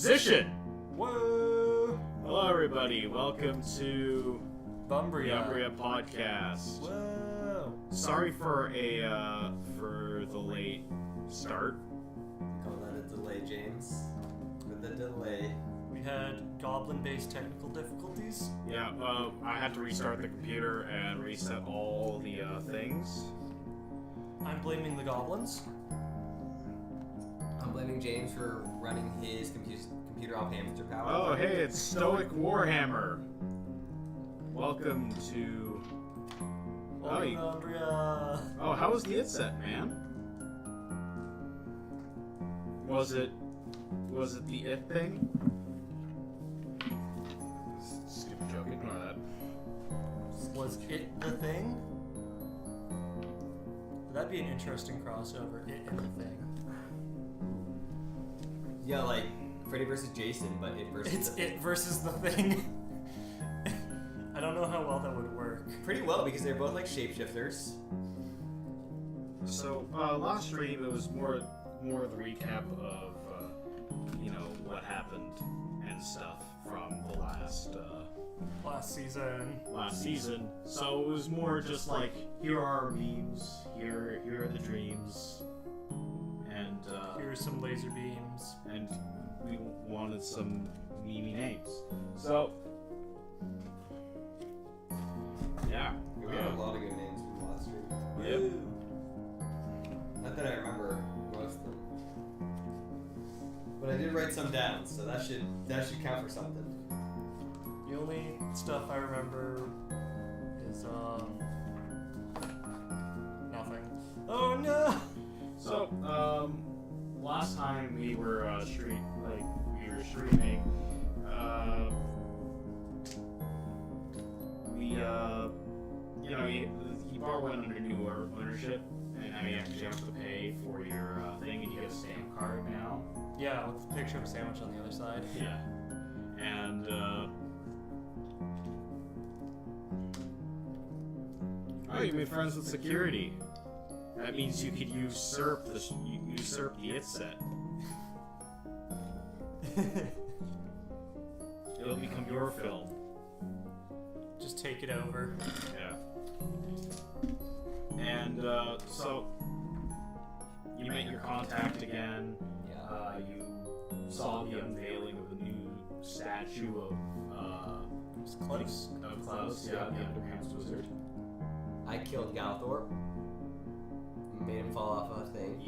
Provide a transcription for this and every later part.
Transition! Whoa! Hello, everybody. Welcome to Umbria. the Umbria podcast. Whoa! Sorry for the late start. Call that a delay, James. With the delay. We had goblin-based technical difficulties. Yeah, I had to restart the computer and reset all the things. I'm blaming the goblins. I'm blaming James for running his computer off hamster power. Oh, hey, it's Stoic Warhammer. Welcome to. Welcome to Umbria. Oh, how was the it set, man? Was it the it thing? Stupid joke, ignore that. Was it the thing? That'd be an interesting crossover. It and the thing. Yeah, like Freddy versus Jason, but it versus It's the it versus the thing. I don't know how well that would work. Pretty well, because they're both like shapeshifters. So, last stream it was more of the recap of what happened and stuff from the last season. So it was more just like, here are our memes, here are the dreams, and Here's some laser beams. and we wanted some memey names. So yeah, We had a lot of good names from the last stream. Yep. Woo. Not that I remember most of them. But I did write some down, so that should count for something. The only stuff I remember is nothing. Oh no! So, last time we were streaming, you bar went under new ownership, and now you actually have to pay for your thing, and you get a stamp card now. Yeah, with the picture of a sandwich on the other side. Yeah, and oh, you made friends with security. That means you could usurp the it set. It'll become your film. Just take it over. Yeah. And so you met your contact again. Yeah. You saw the unveiling of the new statue of It's close. Klaus, yeah, the Underpants Wizard. I killed Galthorpe. Made him fall off a thing.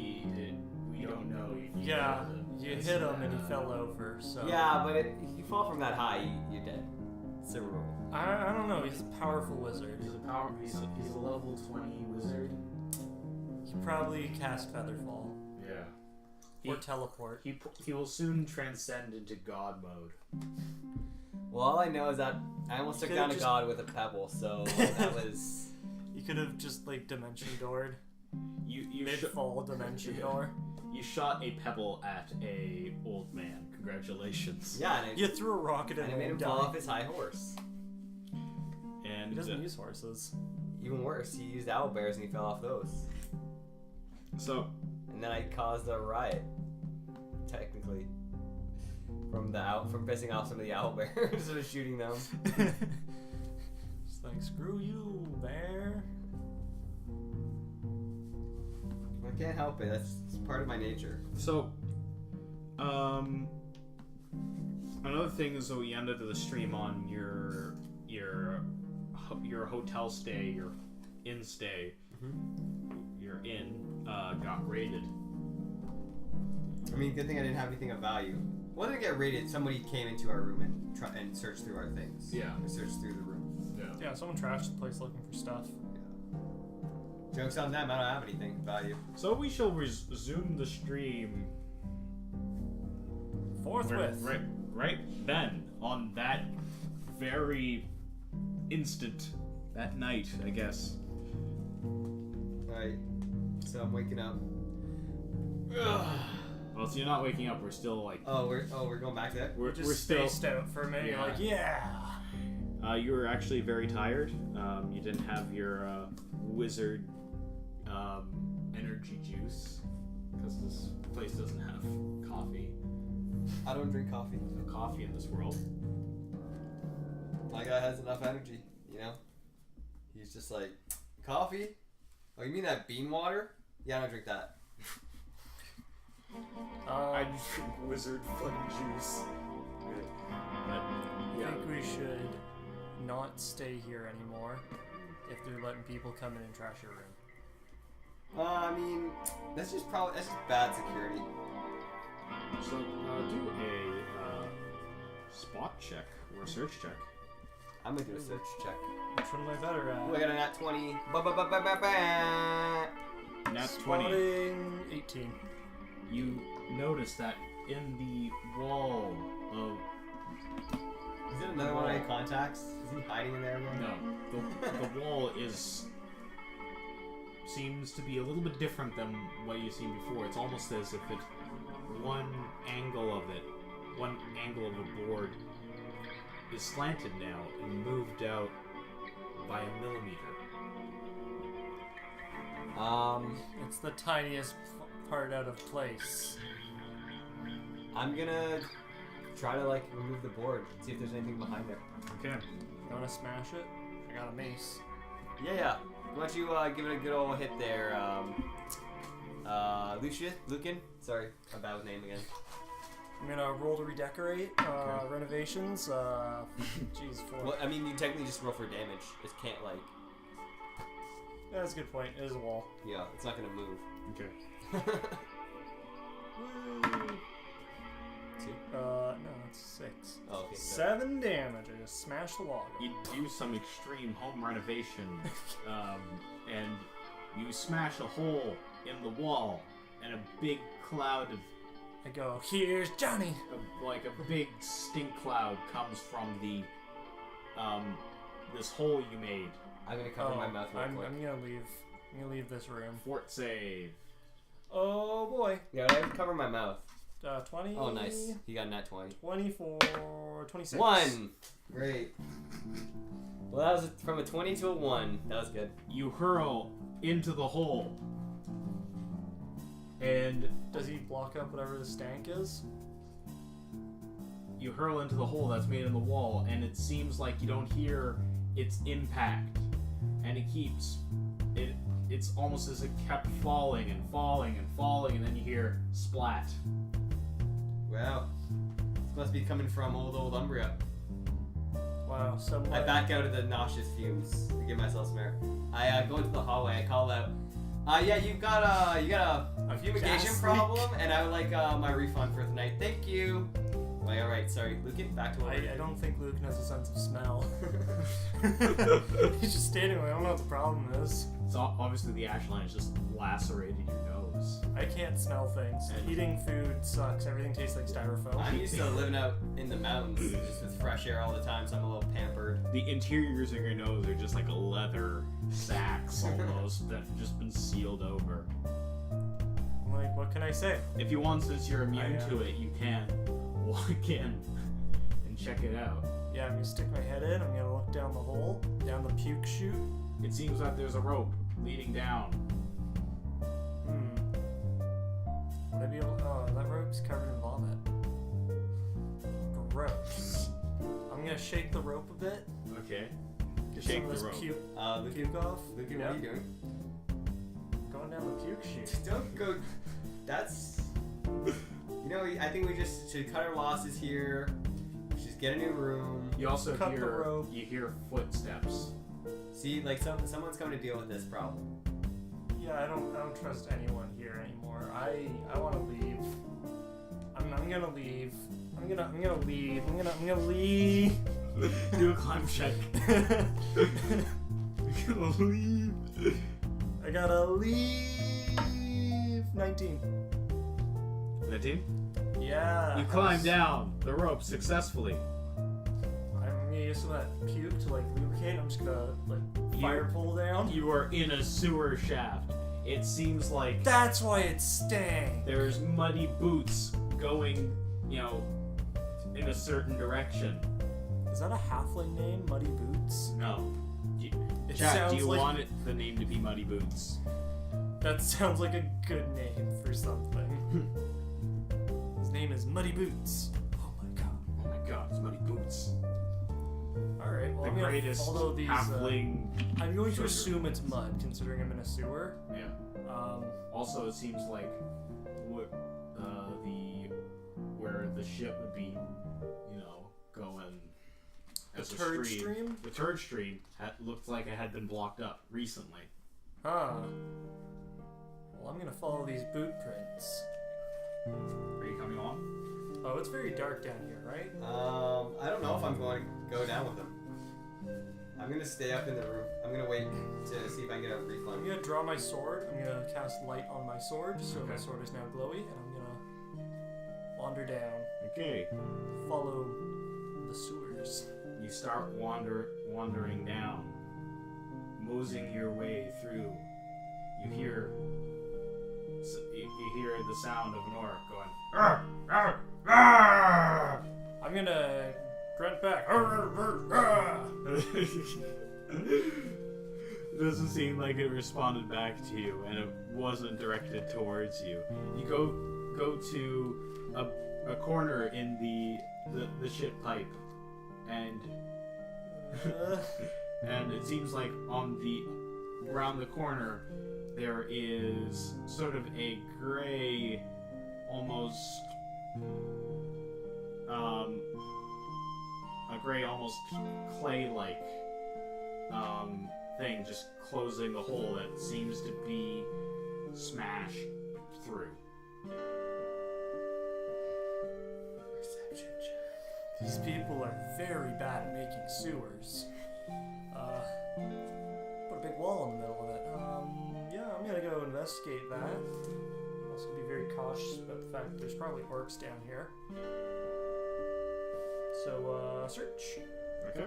We don't know. Yeah, you hit him and he fell over. So Yeah, but if you fall from that high, you're dead. It's a rule. I don't know. He's a powerful wizard. He's a level 20 wizard. He probably cast Featherfall Yeah. or teleport. He will soon transcend into God mode. Well, all I know is that I almost took Could've down a just- god with a pebble, so that was... You could have just like dimension doored. You Mid-fall dimension Yeah. door. You shot a pebble at a old man. Congratulations. Yeah, and You threw a rocket at it him made him and fall off died. his high horse. And He doesn't use horses. Even worse, he used owlbears and he fell off those. so And then I caused a riot, technically, from pissing off some of the owlbears and shooting them. Just like, screw you, bear. I can't help it. It's part of my nature. So, another thing is that we ended the stream on your hotel stay, your inn stay, your inn got raided. I mean, good thing I didn't have anything of value. Well, I didn't get raided. Somebody came into our room and searched through our things. Yeah. Or searched through the room. Yeah, someone trashed the place looking for stuff. Joke's on them. I don't have anything of value. So we shall resume the stream Forthwith. right then, on that very instant, that night, I guess. Alright. So I'm waking up. Well, so you're not waking up. We're still like We're going back there. we're Just still. spaced out for a minute. You're Yeah. like, yeah. You were actually very tired. You didn't have your wizard energy juice because this place doesn't have coffee. I don't drink coffee. There's no coffee in this world. My guy has enough energy, you know? He's just like, coffee? Oh, you mean that bean water? Yeah, I don't drink that. I just drink wizard fun juice. But, I yeah. think we should not stay here anymore if they're letting people come in and trash your room. I mean, that's just bad security. So, do a spot check or search check. I'm gonna do a search check. Which one am I better at? Ooh, I got a nat 20. Ba-ba-ba-ba-ba-ba. Nat 20. Spotting 18. You notice that in the wall of... Is it another one of my contacts? Is he hiding in there again? No, the wall seems to be a little bit different than what you've seen before. It's almost as if one angle of a board is slanted now and moved out by a millimeter. It's the tiniest part out of place. I'm gonna try to like remove the board, see if there's anything behind there. Okay. You wanna smash it? I got a mace. Yeah. Why don't you give it a good old hit there, Lucan? Sorry, I'm bad with name again. I'm gonna roll to redecorate. Renovations. Jeez, 4. Well, I mean, you technically just roll for damage. It can't like. Yeah, that's a good point. It is a wall. Yeah, it's not gonna move. Okay. Woo. 2. No, it's 6. Oh, okay. So. 7 damage. I just smashed the wall. You do some extreme home renovation, and you smash a hole in the wall, and a big cloud of I go, here's Johnny! like a big stink cloud comes from the this hole you made. I'm gonna cover my mouth real quick. I'm gonna leave. I'm gonna leave this room. Fort save. Oh boy. Yeah, I have to cover my mouth. 20. Oh, nice. He got nat 20. 24. 26. 1! Great. Well, that was from a 20 to a 1. That was good. You hurl into the hole, and Does he block up whatever the stank is? you hurl into the hole that's made in the wall, and it seems like you don't hear its impact, and it keeps it's almost as it kept falling and falling and falling, and then you hear splat. Wow. This must be coming from old Umbria. Wow, someone. I back out of the nauseous fumes to give myself some air. I go into the hallway. I call out, yeah, you got a fumigation gas problem, and I would like my refund for tonight. Thank you. Wait, all right, sorry, Lucan, back to I don't think Luke has a sense of smell. He's just standing there. I don't know what the problem is. So obviously the ash line has just lacerated your nose. I can't smell things. And- Eating food sucks. Everything tastes like styrofoam. I'm used to living out in the mountains, just with fresh air all the time, so I'm a little pampered. The interiors of your nose are just like a leather sacks almost that have just been sealed over. I'm like, what can I say? If you want, since you're immune to it, you can walk in and check it out. Yeah, I'm gonna stick my head in. I'm gonna look down the hole, down the puke chute. It seems like there's a rope leading down. Would I be able? Oh, that rope's covered in vomit. Gross. I'm gonna shake the rope a bit. Okay. Get Shake some of the this rope. puke Lucan, off. Lucan, Yeah. what are you doing? Going down the puke chute. Don't go. That's. You know, I think we just should cut our losses here. Just get a new room. You also Cut the hear rope. footsteps. See, like someone's coming to deal with this problem. Yeah, I don't trust anyone here anymore. I want to leave. I'm gonna leave. I'm gonna leave. I'm gonna leave. Do a climb check. You're gonna leave. I gotta leave. 19. 19? Yeah. You climb down the rope successfully. I'm gonna use some of that puke to like lubricate. I'm just gonna like fire pull down. You are in a sewer shaft. It seems like That's why it stank. there's muddy boots going, in a certain direction. Is that a halfling name? Muddy Boots? No. It Chat, sounds do you like want the name to be Muddy Boots? that sounds like a good name for something. His name is Muddy Boots. Oh my god. Oh my god, it's Muddy Boots. Alright, well, The I'm gonna greatest follow these. halfling. I'm going to sugar. assume it's mud, considering I'm in a sewer. Yeah. Um, Also, it seems like where the ship would be, going the as a turd stream. stream? The turd stream looked like it had been blocked up recently. Huh. Well, I'm gonna follow these boot prints. Are you coming on? Oh, it's very dark down here, right? I don't know if I'm going to go down with them. I'm gonna stay up in the room. I'm gonna wait to see if I can get a I'm refund. gonna draw my sword. I'm gonna cast light on my sword, so my Okay. sword is now glowy, and I'm gonna wander down, Okay. follow the sewers. You start wandering down, moseying your way through. You hear the sound of an orc going. "Arr, arr, arr!" I'm gonna grunt back. It doesn't seem like it responded back to you, and it wasn't directed towards you. You go to a corner in the shit pipe, and and it seems like around the corner there is sort of a gray, almost clay-like thing just closing the hole that seems to be smashed through. Perception check. These people are very bad at making sewers. Put a big wall in the middle of it. Yeah, I'm gonna go investigate that. I'm also gonna be very cautious about the fact that there's probably orcs down here. So, search. Okay.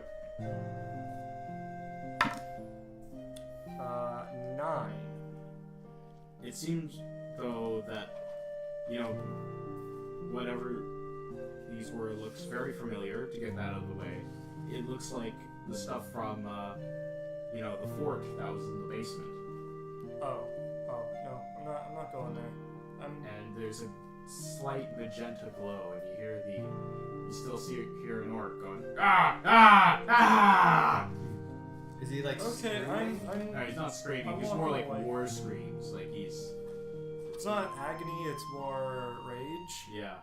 9. It seems, though, that, whatever these were looks very familiar, to get that out of the way. It looks like the stuff from, the fort that was in the basement. Oh, no, I'm not going there. And there's a slight magenta glow, and you still hear an orc going, "Ah! Ah! Ah!" Is he like Okay, screaming? No, he's not screaming. I'm He's more like walking away. war screams. Like It's not agony, it's more rage. yeah.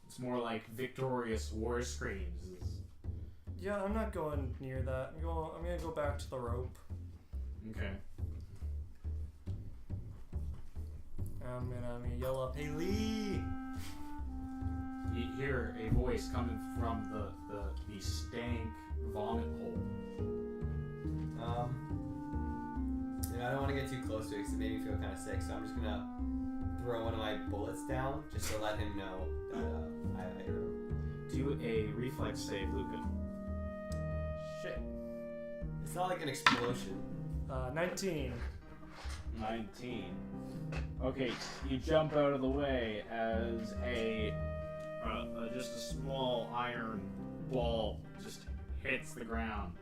It's more like victorious war screams. Yeah, I'm not going near that. I'm gonna go back to the rope. Okay. I'm gonna yell up, "Hey Lee!" You hear a voice coming from the stank vomit hole. I don't want to get too close to it because it made me feel kind of sick, so I'm just gonna throw one of my bullets down just to let him know that I heard him. Do a reflex save, Lucan. Shit. It's not like an explosion. 19. 19. Okay, you jump out of the way as just a small iron ball just hits the ground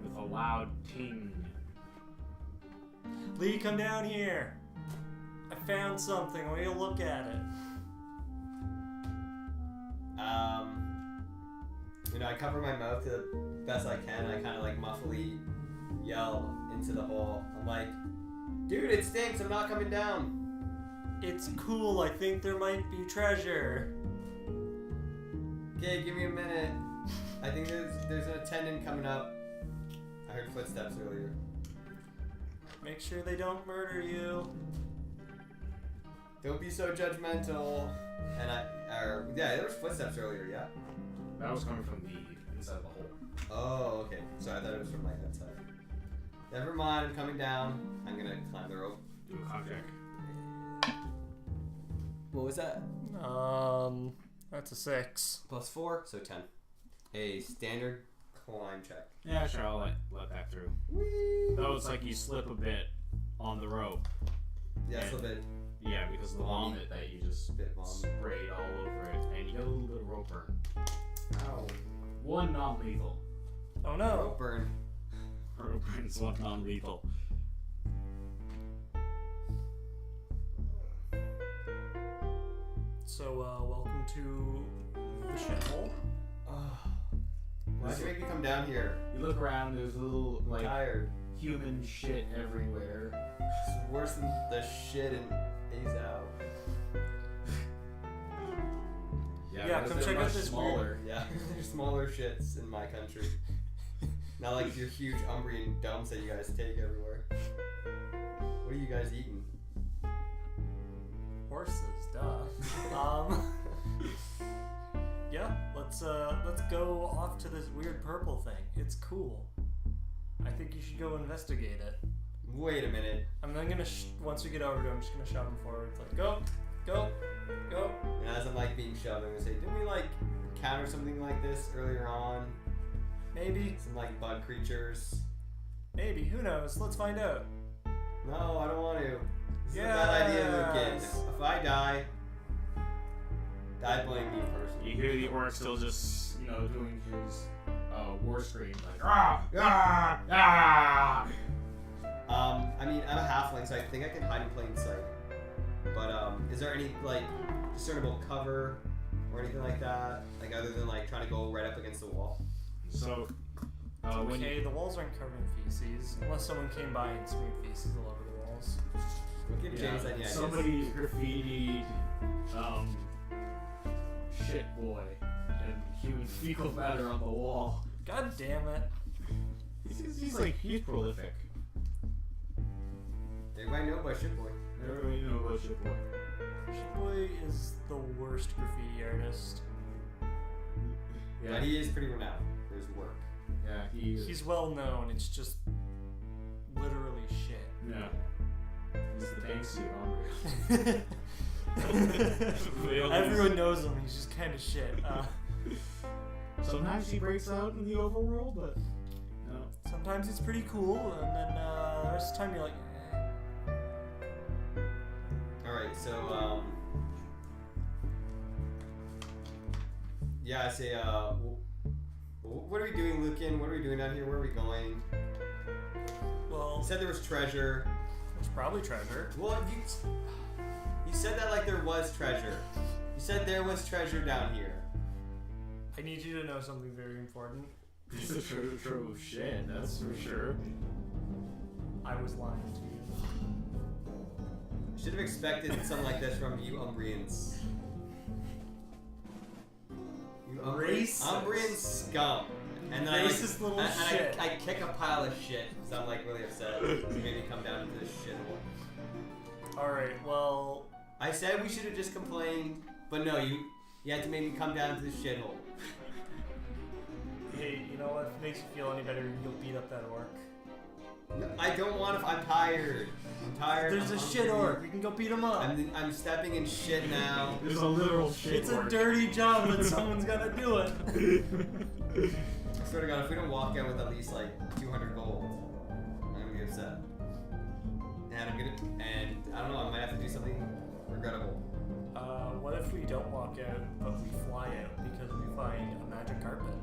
with a loud ting. Lee, come down here. I found something. I want you to look at it. I cover my mouth to the best I can. I kind of like muffly yell into the hole. I'm like, "Dude, it stinks. I'm not coming down." It's cool. I think there might be treasure. Okay, give me a minute. I think there's an attendant coming up. I heard footsteps earlier. Make sure they don't murder you. Don't be so judgmental. And there was footsteps earlier, yeah? That was coming from the inside of the hole. Oh, okay. Sorry, I thought it was from like that side. Never mind, I'm coming down. I'm gonna climb the rope. Do a con check. What was that? That's a 6. +4, so 10. A standard climb check. Yeah, sure, I'll let that through. Though it's like you slip a bit on the rope. Yeah, it's a bit. Yeah, because of the vomit that you just Bit vomit. sprayed all over it, and you get a little bit of rope burn. Ow. One non-lethal. Oh no. Rope burn. Rope burn's one non-lethal. So, welcome into the shithole. Why'd you make me come down here? You look around. There's a little I'm like tired. human shit everywhere. It's worse than the shit in Azao. Yeah, because come they're check out much this smaller. Yeah, there's smaller shits in my country. Not like your huge Umbrian dumps that you guys take everywhere. What are you guys eating? Horses, duh. Yeah, let's go off to this weird purple thing. It's cool. I think you should go investigate it. Wait a minute. I'm then gonna once we get over to him, I'm just gonna shove him forward. It's like go. And as I'm like being shoved, I'm gonna say, didn't we like encounter something like this earlier on? Maybe. Some like bug creatures. Maybe. Who knows? Let's find out. No, I don't want to. This is a bad idea, Lucan. Yes. If I die blame me personally. You hear the orc still just, doing his war scream, like, ah, ah, ah. I mean, I'm a halfling, so I think I can hide in plain sight. But, is there any, like, discernible cover or anything like that? Like, other than, like, trying to go right up against the wall? So, Okay, the walls aren't covered in feces, unless someone came by and smeared feces all over the walls. We'll give James any ideas. somebody graffitied, shit boy and human fecal matter on the wall. God damn it. He's prolific. Everybody know about Shitboy. Everybody know about shit boy. Shitboy is the worst graffiti artist. But he is pretty renowned for his work. Yeah, He's well known, it's just literally shit. Yeah. He's the Banksy Umbria. Everyone knows him, he's just kind of shit. Sometimes he breaks out in the overworld, but no. Sometimes it's pretty cool, and then the rest of the time you're like, Alright, so, yeah, I say, what are we doing, Lucan? What are we doing down here? Where are we going? well, You said there was treasure. there's probably treasure. Well, you said that like there was treasure. You said there was treasure down here. I need you to know something very important. He's a trove of shit, that's for sure. I was lying to you. Should have expected something like this from you Umbrians. You Racist. Umbrian scum. And then Racist little shit. I kick a pile of shit because I'm like really upset. You made me come down into this shithole. Alright, well, I said we should have just complained, but no, you had to make me come down to this shithole. hey, you know what? If it makes you feel any better, you'll beat up that orc. No, I don't want to. I'm tired. I'm tired. There's I'm a shit hungry. orc. We can go beat him up. I'm stepping in shit now. There's a literal shit It's a orc. dirty job, but someone's gotta do it. I swear to God, if we don't walk out with at least like 200 gold, I'm gonna be upset. And I don't know, I might have to do something regrettable. What if we don't walk out, but we fly out because we find a magic carpet?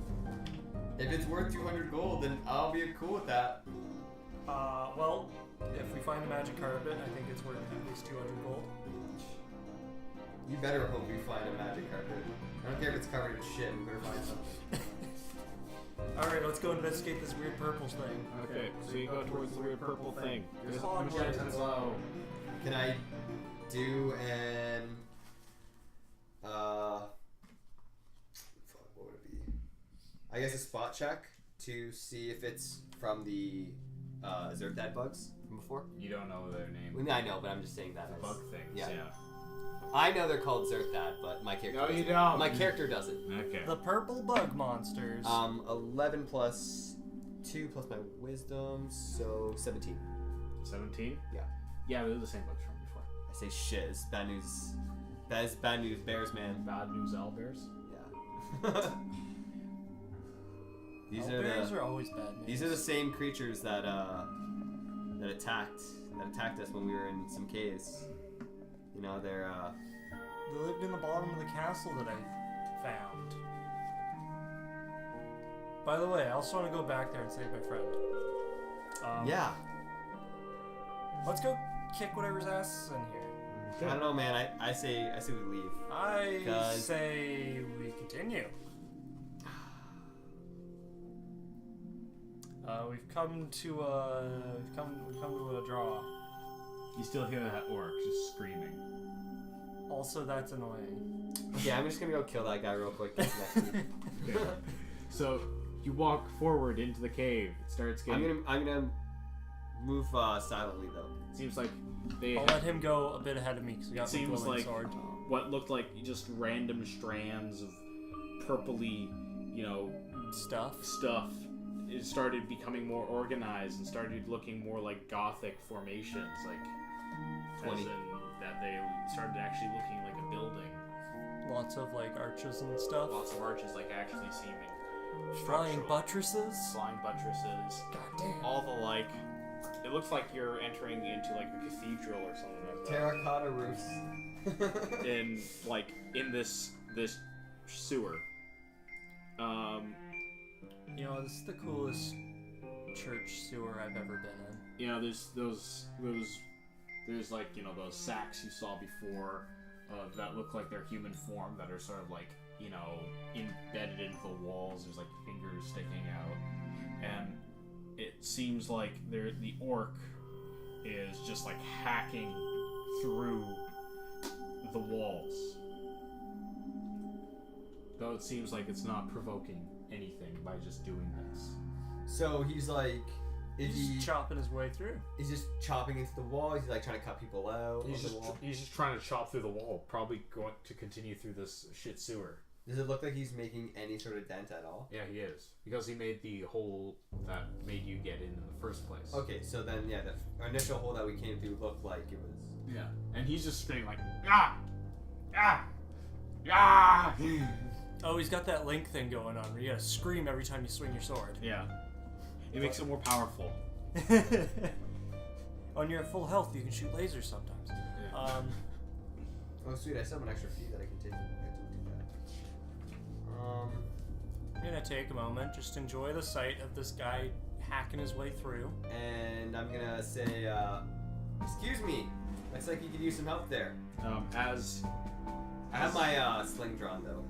If it's worth 200 gold, then I'll be cool with that. Well, if we find a magic carpet, I think it's worth at least 200 gold. You better hope we find a magic carpet. I don't care if it's covered in shit, we better find something. Alright, let's go investigate this weird purple thing. Okay, so you go towards the weird purple thing. There's Onward. Magentas low. Can I do an fuck, what would it be? I guess a spot check to see if it's from the Zertad bugs from before. You don't know their name. Well, I know, but I'm just saying that. The bug things, yeah. yeah. I know they're called Zertad, but my character. No, you doesn't. don't. My character doesn't. Okay. The purple bug monsters. 11 plus 2 plus my wisdom, so 17. 17? Yeah. Yeah, they're the same bugs from before. I say shit. It's bad news. That is bad news, bears, man. Bad news, owlbears. Yeah. These Owlbears are always bad news. These are the same creatures that attacked us when we were in some caves. You know, they're They lived in the bottom of the castle that I found. By the way, I also want to go back there and save my friend. yeah. Let's go kick whatever's ass is in here. I don't know, man. I say we leave. I 'Cause- say we continue. We've come to a draw. You still hear that orc just screaming. Also, that's annoying. Yeah, I'm just gonna go kill that guy real quick. That's next week. Okay. So you walk forward into the cave. It starts getting. I'm gonna move silently though. Seems like they. I'll let him go a bit ahead of me because we got the Seems glowing like sword. what looked like just random strands of purpley, Stuff. It started becoming more organized and started looking more like Gothic formations, like 20. as in that they started actually looking like a building. Lots of like arches and stuff. Lots of arches, like actually seeming Flying structural. buttresses. Flying buttresses. God damn. All the like. It looks like you're entering into like a cathedral or something like that. Terracotta roofs. in this sewer. This is the coolest church sewer I've ever been in. There's those like those sacks you saw before that look like they're human form that are sort of like embedded into the walls. There's like fingers sticking out, and it seems like the orc is just like hacking through the walls. Though it seems like it's not provoking anything by just doing this. So he's like, He's chopping his way through. He's just chopping into the wall. He's like trying to cut people out. He's of just the wall. he's just trying to chop through the wall, probably going to continue through this shit sewer. Does it look like he's making any sort of dent at all? Yeah, he is. Because he made the hole that made you get in the first place. Okay, so then yeah, the initial hole that we came through looked like it was. Yeah. And he's just screaming like, ah! Ah! Ah! Oh, he's got that link thing going on where you gotta scream every time you swing your sword. Yeah. It makes it more powerful. When you're at full health, you can shoot lasers sometimes. Yeah. Oh sweet, I still have an extra fee that I can take. I'm gonna take a moment, just enjoy the sight of this guy hacking his way through. And I'm gonna say, excuse me. Looks like you could use some help there. As I have my sling drawn though.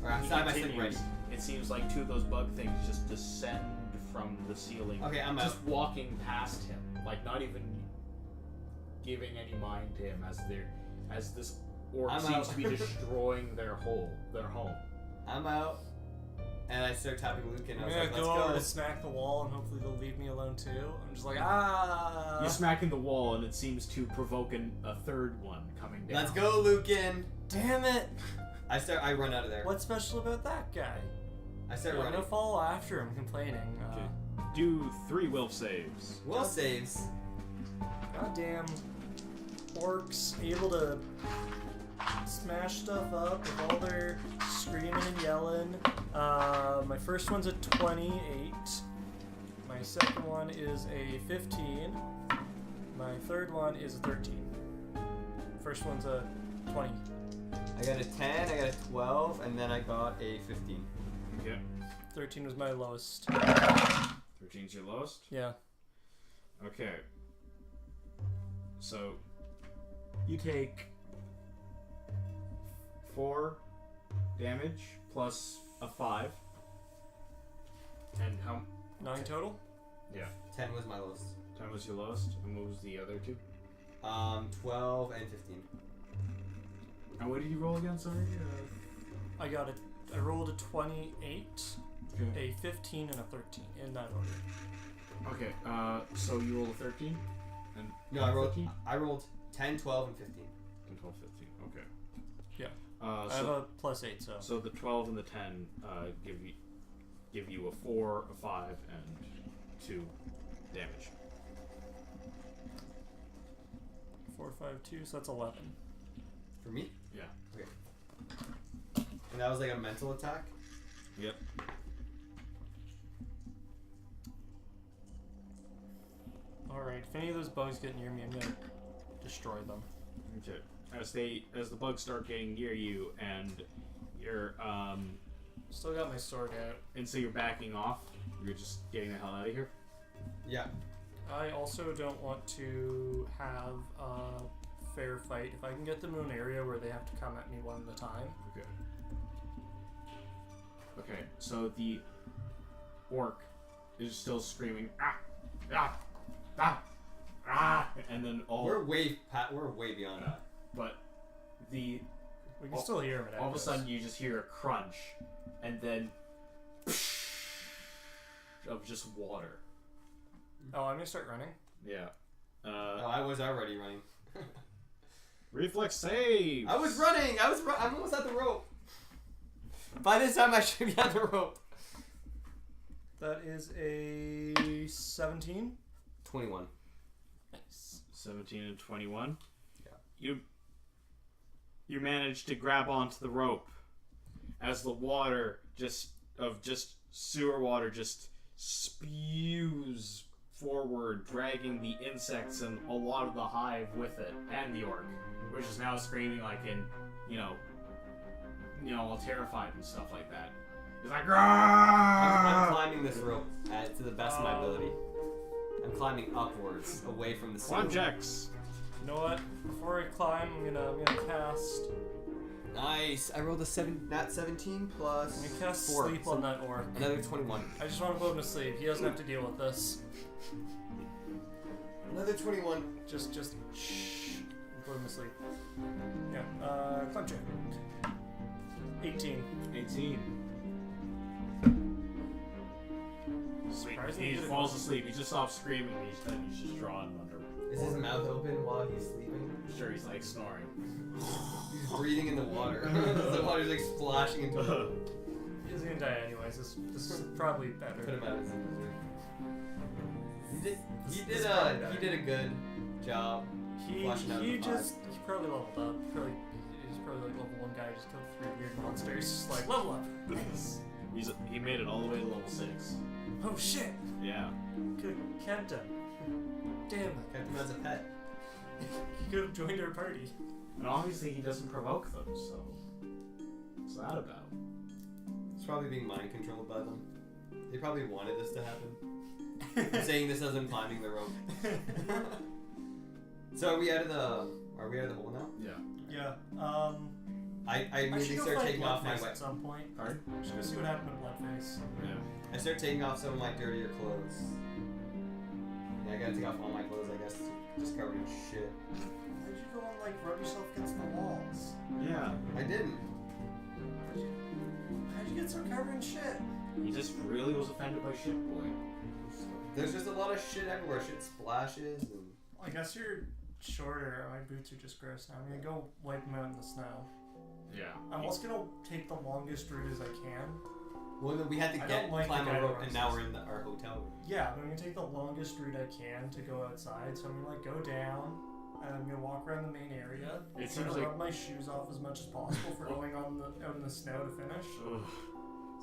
Or I he have my sling ready. continues, it seems like two of those bug things just descend from the ceiling. Okay, I'm just out. walking past him, like not even giving any mind to him as this orc I'm seems out. to be destroying their home. I'm out. And I start tapping Luke and I I'm was gonna like, let's go over go. to smack the wall and hopefully they'll leave me alone too. I'm just like, ah! You're smacking the wall, and it seems to provoke a third one coming down. Let's go, Lucan. Damn it! I run out of there. What's special about that guy? I start I'm running. gonna follow after him, complaining. Okay. Do 3 will saves. Will saves. Goddamn orcs able to smash stuff up with all their screaming and yelling. My first one's a 28. My second one is a 15. My third one is a 13. First one's a 20. I got a 10, I got a 12, and then I got a 15. Okay. 13 was my lowest. 13's your lowest? Yeah. Okay. So, you take 4 damage plus a 5. And how? 9 total? Yeah. 10 was my lowest. 10 was your lowest, and what was the other 2? 12 and 15. And what did you roll again, sorry? I rolled a 28, Okay. a 15, and a 13 in that order. Okay, so you rolled a 13? And No, I rolled 15? 10, 12, and 15. 10, 12, 15, okay. Yeah. So, I have a plus 8, so. so the 12 and the 10 give you a 4, a 5, and 2 damage. 4, 5, 2, so that's 11. For me? Yeah. Okay. And that was like a mental attack? Yep. Alright, if any of those bugs get near me, I'm gonna destroy them. Okay. As the bugs start getting near you, and you're Still got my sword out. and so you're backing off, you're just getting the hell out of here. Yeah. I also don't want to have fair fight. If I can get them to an area where they have to come at me one at a time. Okay. Okay, so the orc is still screaming, ah, ah, ah, ah, and then We're way beyond that. But the We can still hear him. all of a sudden you just hear a crunch, and then of just water. Oh, I'm gonna start running. Yeah. I was already running. Reflex save. I was running. I'm almost at the rope. By this time, I should be at the rope. That is a 17. 21. Nice. 17 and 21. Yeah. You manage to grab onto the rope as the water just sewer water just spews forward, dragging the insects and a lot of the hive with it, and the orc, which is now screaming like in, all terrified and stuff like that. He's like, I'm climbing this rope to the best of my ability. I'm climbing upwards, away from the ceiling. Objects. You know what? Before I climb, I'm gonna cast. Nice. I rolled a nat 17 plus I'm gonna cast 4. sleep on that orc. Another 21. I just want to put him to sleep. He doesn't have to deal with this. Another 21. Just shh. Put him to sleep. Yeah. Climb check. 18. 18. Surprisingly He good. falls asleep. He just stops screaming. He's just drawn under. Is his mouth open while he's sleeping? I'm sure he's like snoring. He's breathing in the water. The water's like splashing into him. He's gonna die anyways. This is probably better. Put him out of his misery. He did a good job. Flashing out He the five. he probably leveled up. He's probably like level 1 guy. Just killed 3 weird monsters. Just like level up. Nice. He made it all the way to level 6. Oh shit! Yeah. Could have kept him. Damn it. Kept him as a pet. He could have joined our party. And obviously he doesn't provoke them, so what's that about? He's probably being mind controlled by them. They probably wanted this to happen. I'm saying this as I'm climbing the rope. So are we out of the hole now? Yeah. Yeah. I immediately start taking off my at some point. Pardon? Just gonna see what happened to Bloodface. Yeah. I start taking off some of my dirtier clothes. Yeah, I gotta take off all my clothes, I guess. Just covered in shit. Why'd you go and like rub yourself against the walls? Yeah. I didn't. How'd you get so covered in shit? He just really was offended by Shit Boy. There's just a lot of shit everywhere. Shit splashes and... I guess you're shorter. My boots are just gross now. I'm gonna go wipe them out in the snow. Yeah. I'm also gonna take the longest route as I can. Well, then we had to climb a rope, and now we're in our hotel room. Yeah, I'm gonna take the longest route I can to go outside. So I'm gonna like go down, and I'm gonna walk around the main area. It try seems to like- rub my shoes off as much as possible for going out in the snow to finish. Ugh.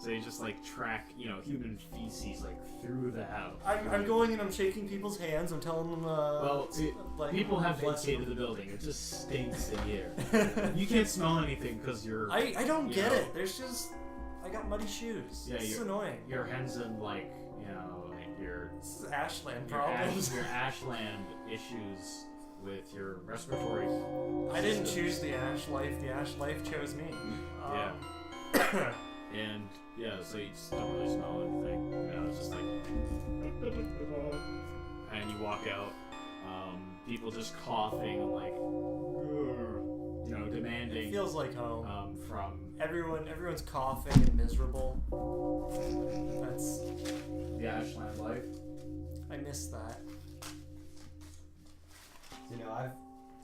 So you just like track, human feces like through the house. I'm going and I'm shaking people's hands. I'm telling them. Well, see, like, people have bless vacated the building. It just stinks in here. You can't smell anything because you're. I don't you get know, it. There's just I got muddy shoes. Yeah, It's annoying. Your hands in like your This is Ashland your problems. your ashland issues with your respiratory. I didn't choose the Ash life. The Ash life chose me. Yeah. And so you just don't really smell anything. It's just like, and you walk out. People just coughing and like, demanding. It feels like home. From Everyone's coughing and miserable. That's the Ashland life. I miss that.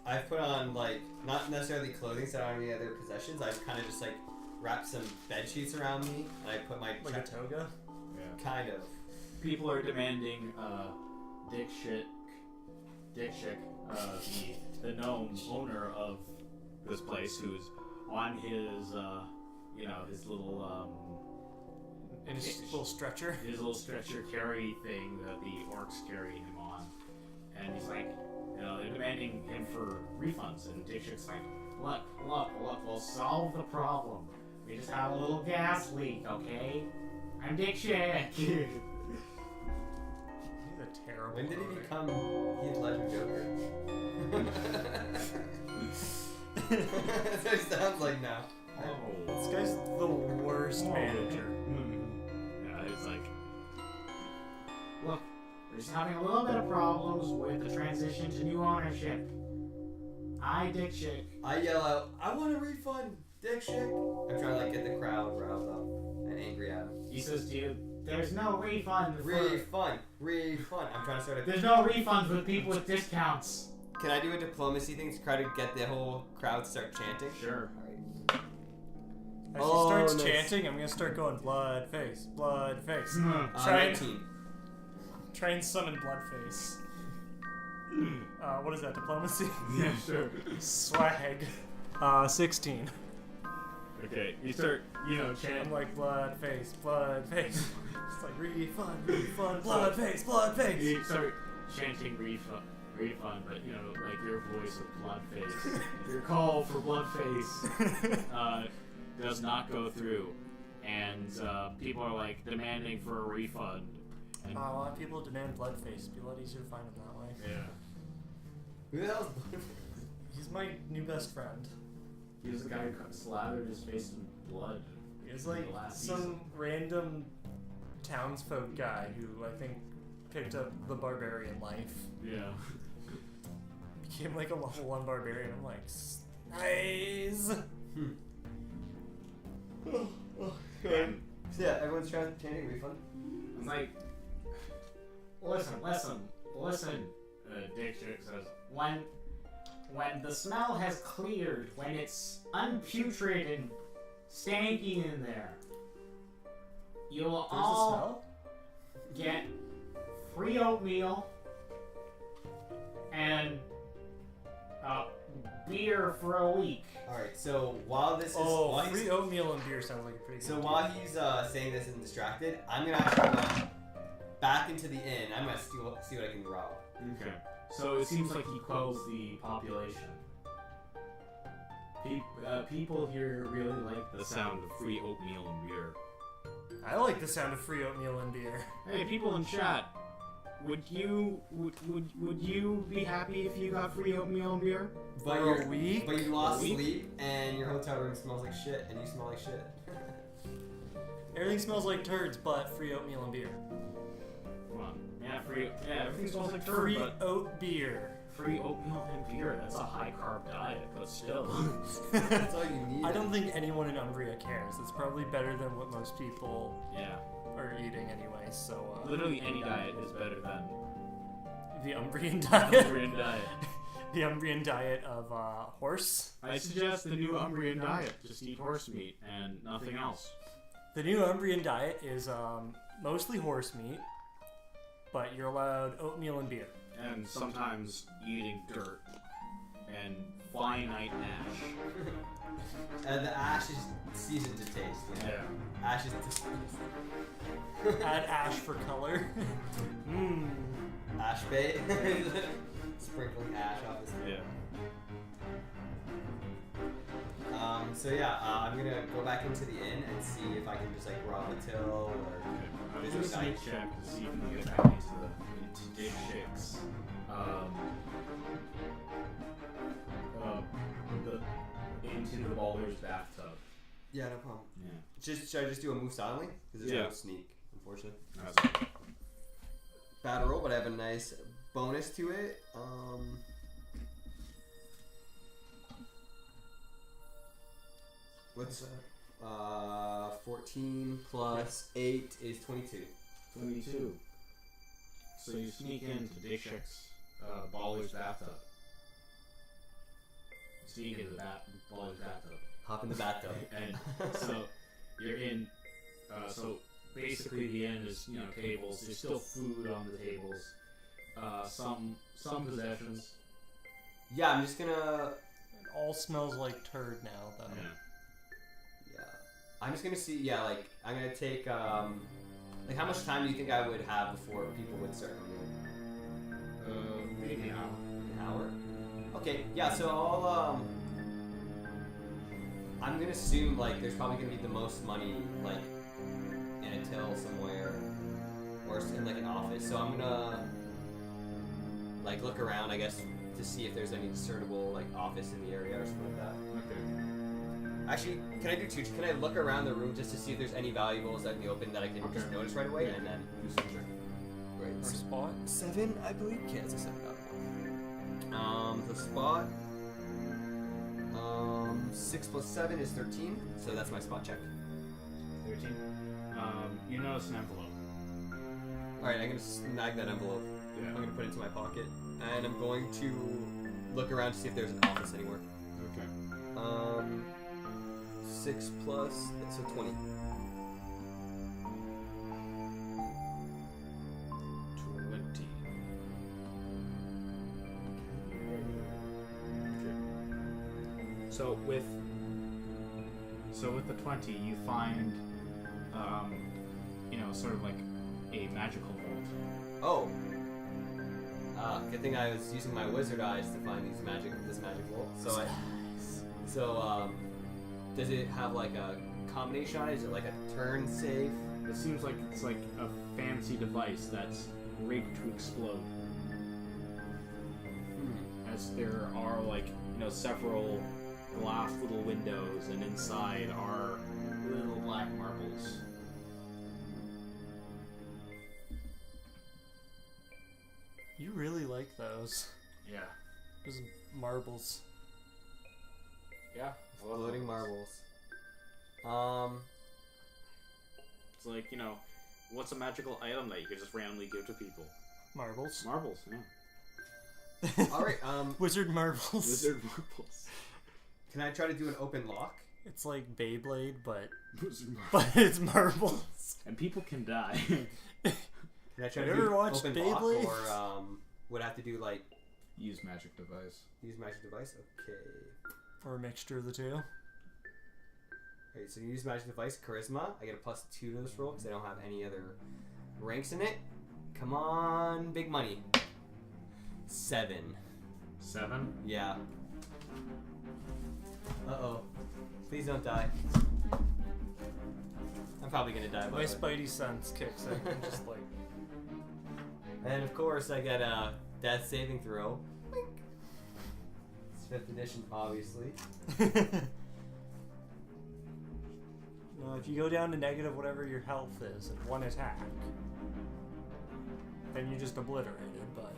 I've put on like not necessarily clothing, so I don't have any other possessions. I've kind of just like wrapped some bed sheets around me, and I put my Like a toga. Yeah. kind of. People are demanding Dick Schick, the gnome owner of this place, who's on his his little In his little stretcher. his little stretcher carry thing that the orcs carry him on, and he's like, they're demanding him for refunds, and Dick Schick's like, look, we'll solve the problem. We just have a little gas leak, okay? I'm Dick Schick. He's a terrible. When did he owner. become Heath Ledger Joker? That's what he sounds like now. Oh. This guy's the worst manager. Yeah, it's like, look, we're just having a little bit of problems with the transition to new ownership. Dick Chick. I yell out, I want a refund, Dick Chick. I'm trying to like get the crowd riled up and angry at him. He says to you, there's no refund. Refund. I'm trying to start a... There's no refunds with people with discounts. Can I do a diplomacy thing to try to get the whole crowd to start chanting? Sure. Alright. As she starts chanting, I'm gonna start going blood face, blood face. Try 19. Try and summon blood face. What is that? Diplomacy? Yeah, sure. Swag. 16. Okay, you start, chanting. I'm like blood face, blood face. It's like refund, blood face, blood face. You start chanting refund, but like your voice of blood face. Your call for blood face does not go through, and people are like demanding for a refund. And A lot of people demand blood face. It'd be a lot easier to find them that way. yeah. Who the hell's Bloodface? He's my new best friend. He was the guy who slathered his face in blood. He's in like the last some season. random townsfolk guy who I think picked up the barbarian life. Yeah. Became like a level 1 barbarian. I'm like, nice. And So yeah, everyone's trying to chanting refund. I'm like, listen, Dick Chick says, when the smell has cleared, when it's unputrid and stanky in there, you'll There's all a smell? get free oatmeal and beer for a week. Alright, so while this is... Oh, while he's- free oatmeal and beer sounds like a pretty good So deal. while he's saying this and distracted, I'm gonna actually go back into the inn. I'm gonna see what I can rob. Okay. So it seems like he quells the population. People here really like the sound of free oatmeal and beer. I like the sound of free oatmeal and beer. Hey, people in chat, would you be happy if you got free oatmeal and beer? But For a you're week? But you lost A week? sleep, and your hotel room smells like shit, and you smell like shit. Everything smells like turds, but free oatmeal and beer. Come on. Yeah, everything smells like turd, Free but oat beer. free oatmeal and beer, that's a high carb diet, but still. That's all you need. I don't think anyone in Umbria cares. It's probably better than what most people Yeah. are eating anyway, so... Literally any diet is better than The Umbrian diet. Umbrian diet. The Umbrian diet of horse. I suggest the new Umbrian diet. Just eat horse meat and nothing else. The new Umbrian diet is mostly horse meat, but you're allowed oatmeal and beer. And sometimes eating dirt and finite ash. And the ash is seasoned to taste. You know? Yeah. Ash is disgusting. Add ash for color. Mmm. Ash bait. Sprinkling ash off his Yeah. So yeah, I'm gonna go back into the inn and see if I can just like rob a till or I'm visit just a gonna night. check to see if we can get back into Dick Chick's into the baller's bathtub. Yeah, no problem. Yeah. Should I just do a move silently? Because there's Yeah. no sneak, unfortunately. That's Bad roll, but I have a nice bonus to it. What's 14 plus 8 is 22. 22. So you sneak into Dick Chick's baller's bathtub. Sneak into the baller's bathtub. Hop in the bathtub. And so you're in. So basically, the inn is tables. There's still food on the tables. Some possessions. Yeah, I'm just gonna. It all smells like turd now, though. Yeah. I'm just gonna see. Yeah, like I'm gonna take. Like how much time do you think I would have before people would start coming in? Maybe an hour. An hour? Okay, yeah, so I'll, I'm gonna assume, like, there's probably gonna be the most money, like, in a till somewhere, or in, like, an office, so I'm gonna, like, look around, I guess, to see if there's any discernible like office in the area or something like that. Okay. Actually, can I do two? Can I look around the room just to see if there's any valuables out in the open that I can just notice right away, and then do some check? Right. Or spot. 7, I believe. Okay, it's a 7. The spot. 6 plus 7 is 13, so that's my spot check. 13. You notice an envelope. Alright, I'm gonna snag that envelope. Yeah. I'm gonna put it into my pocket, and I'm going to look around to see if there's an office anywhere. Okay. 6 plus, so 20. 20. So with the 20, you find, sort of like a magical vault. Oh. Good thing I was using my wizard eyes to find this magic vault. So does it have like a combination on it? Is it like a turn save? It seems like it's like a fancy device that's rigged to explode. As there are several glass little windows, and inside are little black marbles. You really like those. Yeah. Those marbles. Yeah. Floating marbles. It's like, what's a magical item that you could just randomly give to people? Marbles. Marbles, yeah. Alright, Wizard marbles. Wizard marbles. Can I try to do an open lock? It's like Beyblade, but Wizard marbles. but it's marbles. And people can die. Can I try Have to you do ever watched open lock, Beyblade? or would I have to do like Use magic device. use magic device? Okay. Or a mixture of the two. Alright, so you use magic device, charisma. I get a +2 to this roll because I don't have any other ranks in it. Come on, big money. 7. 7? Yeah. Uh-oh. Please don't die. I'm probably gonna die by My the way. spidey sense kicks in. I'm just like, And of course I get a death saving throw. Wink. It's 5th edition, obviously. no, if you go down to negative whatever your health is at one attack, then you're just obliterated, but...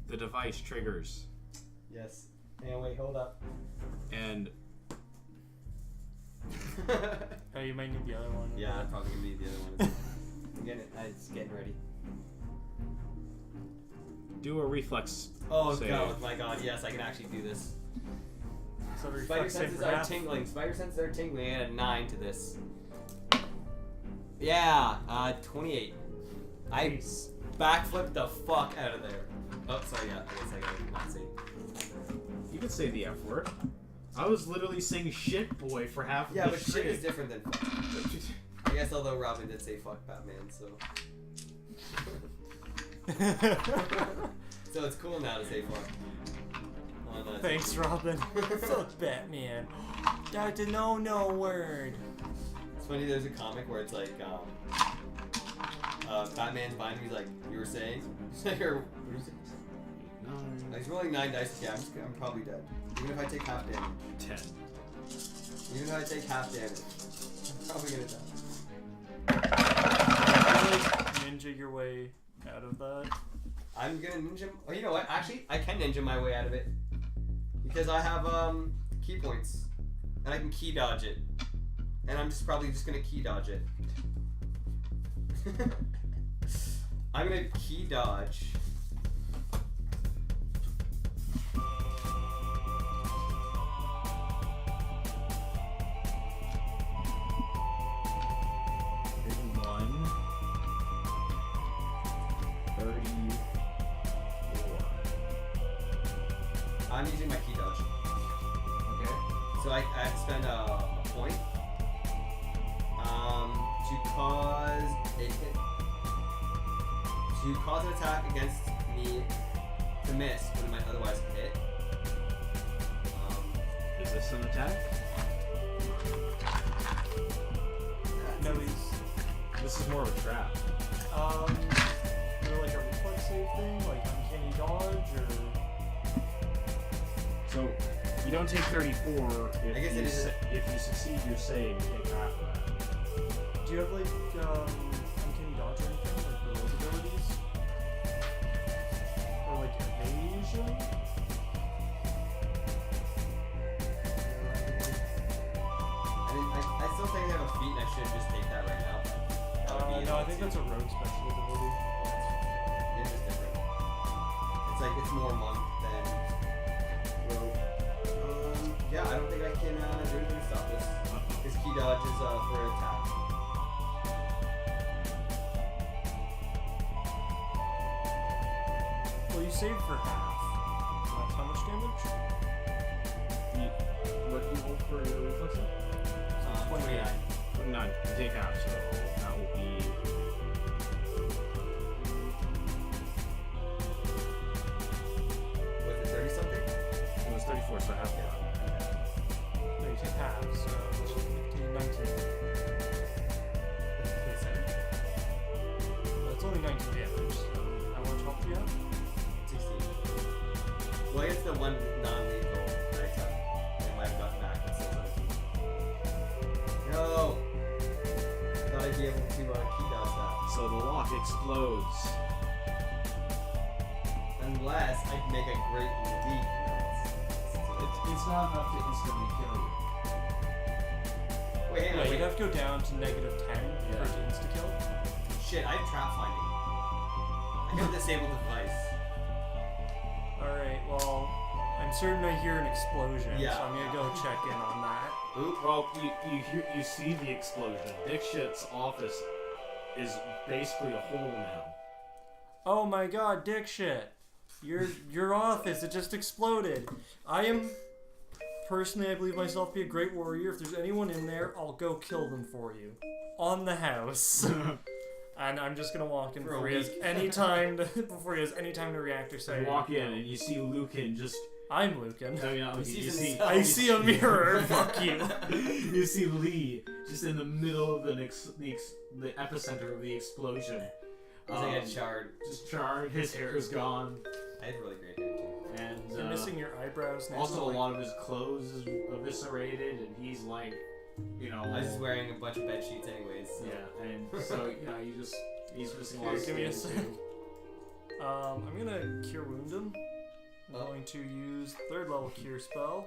The device triggers, Yes. And wait, hold up. and Oh, you might need the other one. Yeah, I'm probably gonna need the other one as well. I'm getting it. It's getting ready. do a reflex Oh save. god, my god, yes, I can actually do this. So Spider reflex save senses for are half. tingling. Spider senses are tingling. I got a 9 to this. Yeah, 28. I Nice. backflipped the fuck out of there. Oh, sorry, yeah, I guess I gotta not say. You could say the F word. I was literally saying shit boy for half of Yeah, the but shit is different than fuck. I guess although Robin did say fuck Batman, so. So it's cool now to say fuck. Thanks, Robin. Fuck Batman. Dr. No word. It's funny, there's a comic where it's like, Batman's behind him, he's like, you were saying? He's like, or, what is it? No. He's rolling 9 dice, yeah, I'm probably dead. Even if I take half damage. 10. Even if I take half damage, I'm probably gonna die. Can you, like, ninja your way out of that? I'm gonna ninja. Oh, you know what? Actually, I can ninja my way out of it because I have key points, and I can key dodge it. And I'm probably just gonna key dodge it. I'm gonna key dodge. I'm using my key dodge. Okay. So I have to spend a point to cause an attack against me to miss when it might otherwise hit. Is this an attack? No, This is more of a trap. is there like a reflex save thing, like uncanny dodge, or? So you don't take 34 if I guess you it is if you succeed your save, you take half of that. Do you have like uncanny dodge or anything, like for those abilities? Or like evasion? I still think I have a feat and I should just take that right now. That would be No, I think that's a rogue special ability. It's just different. It's like, it's more monk than rogue. Yeah, I don't think I can do anything to stop this. His key dodge is for attack. Well, you saved for half. That's how much damage? What do you roll for your reflex? 29. 29. You take half, so that will be. Was it 30 something? It was 34, so half of that. No, you take half, so 15, 19. That's 27. That's only 19 damage, so how much health do you have? 16. Well, I guess the one non-lethal that I took, I might have gotten back and still done. No! Thought I'd be able to key dodge that. So the lock explodes. Unless I can make a great leap. It's not enough to instantly kill you. Wait, hang Yeah, on, you'd wait. have to go down to -10 for it to insta-kill. Shit, I have trap finding. I have disabled the device. Alright, well, I'm certain I hear an explosion, Yeah. so I'm gonna go check in on that. Oop. Well, you see the explosion. Dick Shit's office is basically a hole now. Oh my god, dick shit. Your office, it just exploded. I believe myself to be a great warrior. If there's anyone in there, I'll go kill them for you. On the house. And I'm just gonna walk in For a before he has week. any time to, before he has any time to react or say. You walk in and you see Lucan just. I'm Lucan. No, you're not Lucan. He You sees see. himself. I see a mirror. Fuck you. You see Lee just in the middle of the epicenter of the explosion. He's like a shard. Just charred. His hair is gone, I have really great hair too. and You're missing your eyebrows now. also a lot of his clothes is eviscerated, and he's like, you know. I was just wearing a bunch of bed sheets anyways. So. Yeah, and so he's missing a lot of Here, give me a skin, sec. too. I'm gonna cure wound him. I'm Oh. going to use 3rd level cure spell.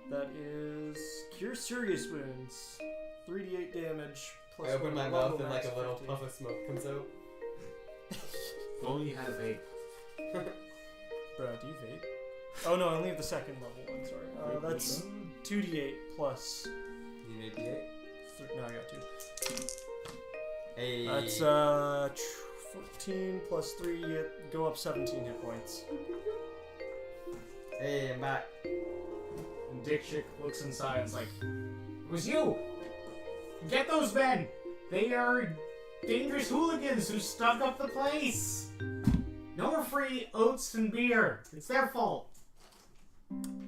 That is cure serious wounds. 3d8 damage. Plus I open my one mouth level and like max a little 50. puff of smoke comes out. If only you had a vape. Bruh, do you vape? Oh no, I only have the 2nd level one, sorry. That's 2d8 plus. You need a D8? No, I got 2. Hey. That's 14 plus 3, go up 17 hit points. Hey, I'm back. And Dick Chick looks inside and is like, "It was you! Get those men! They are dangerous hooligans who stuck up the place! No more free oats and beer! It's their fault!"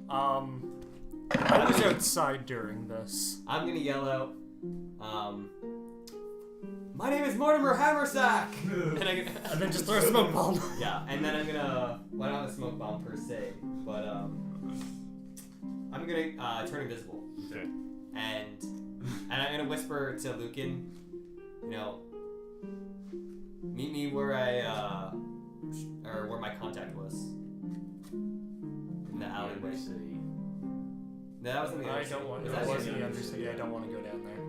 I was outside during this. I'm gonna yell out, my name is Mortimer Haversack! and I'm gonna, And then just throw a smoke bomb. yeah, and then I'm gonna, well, I don't have a smoke bomb per se, but I'm gonna turn invisible. Okay. And I'm gonna whisper to Lucan, you know, meet me where or where my contact was. In the alleyway. City. No, that was in the I other don't city. want. Was That that was the the other Undercity. I don't want to go down there.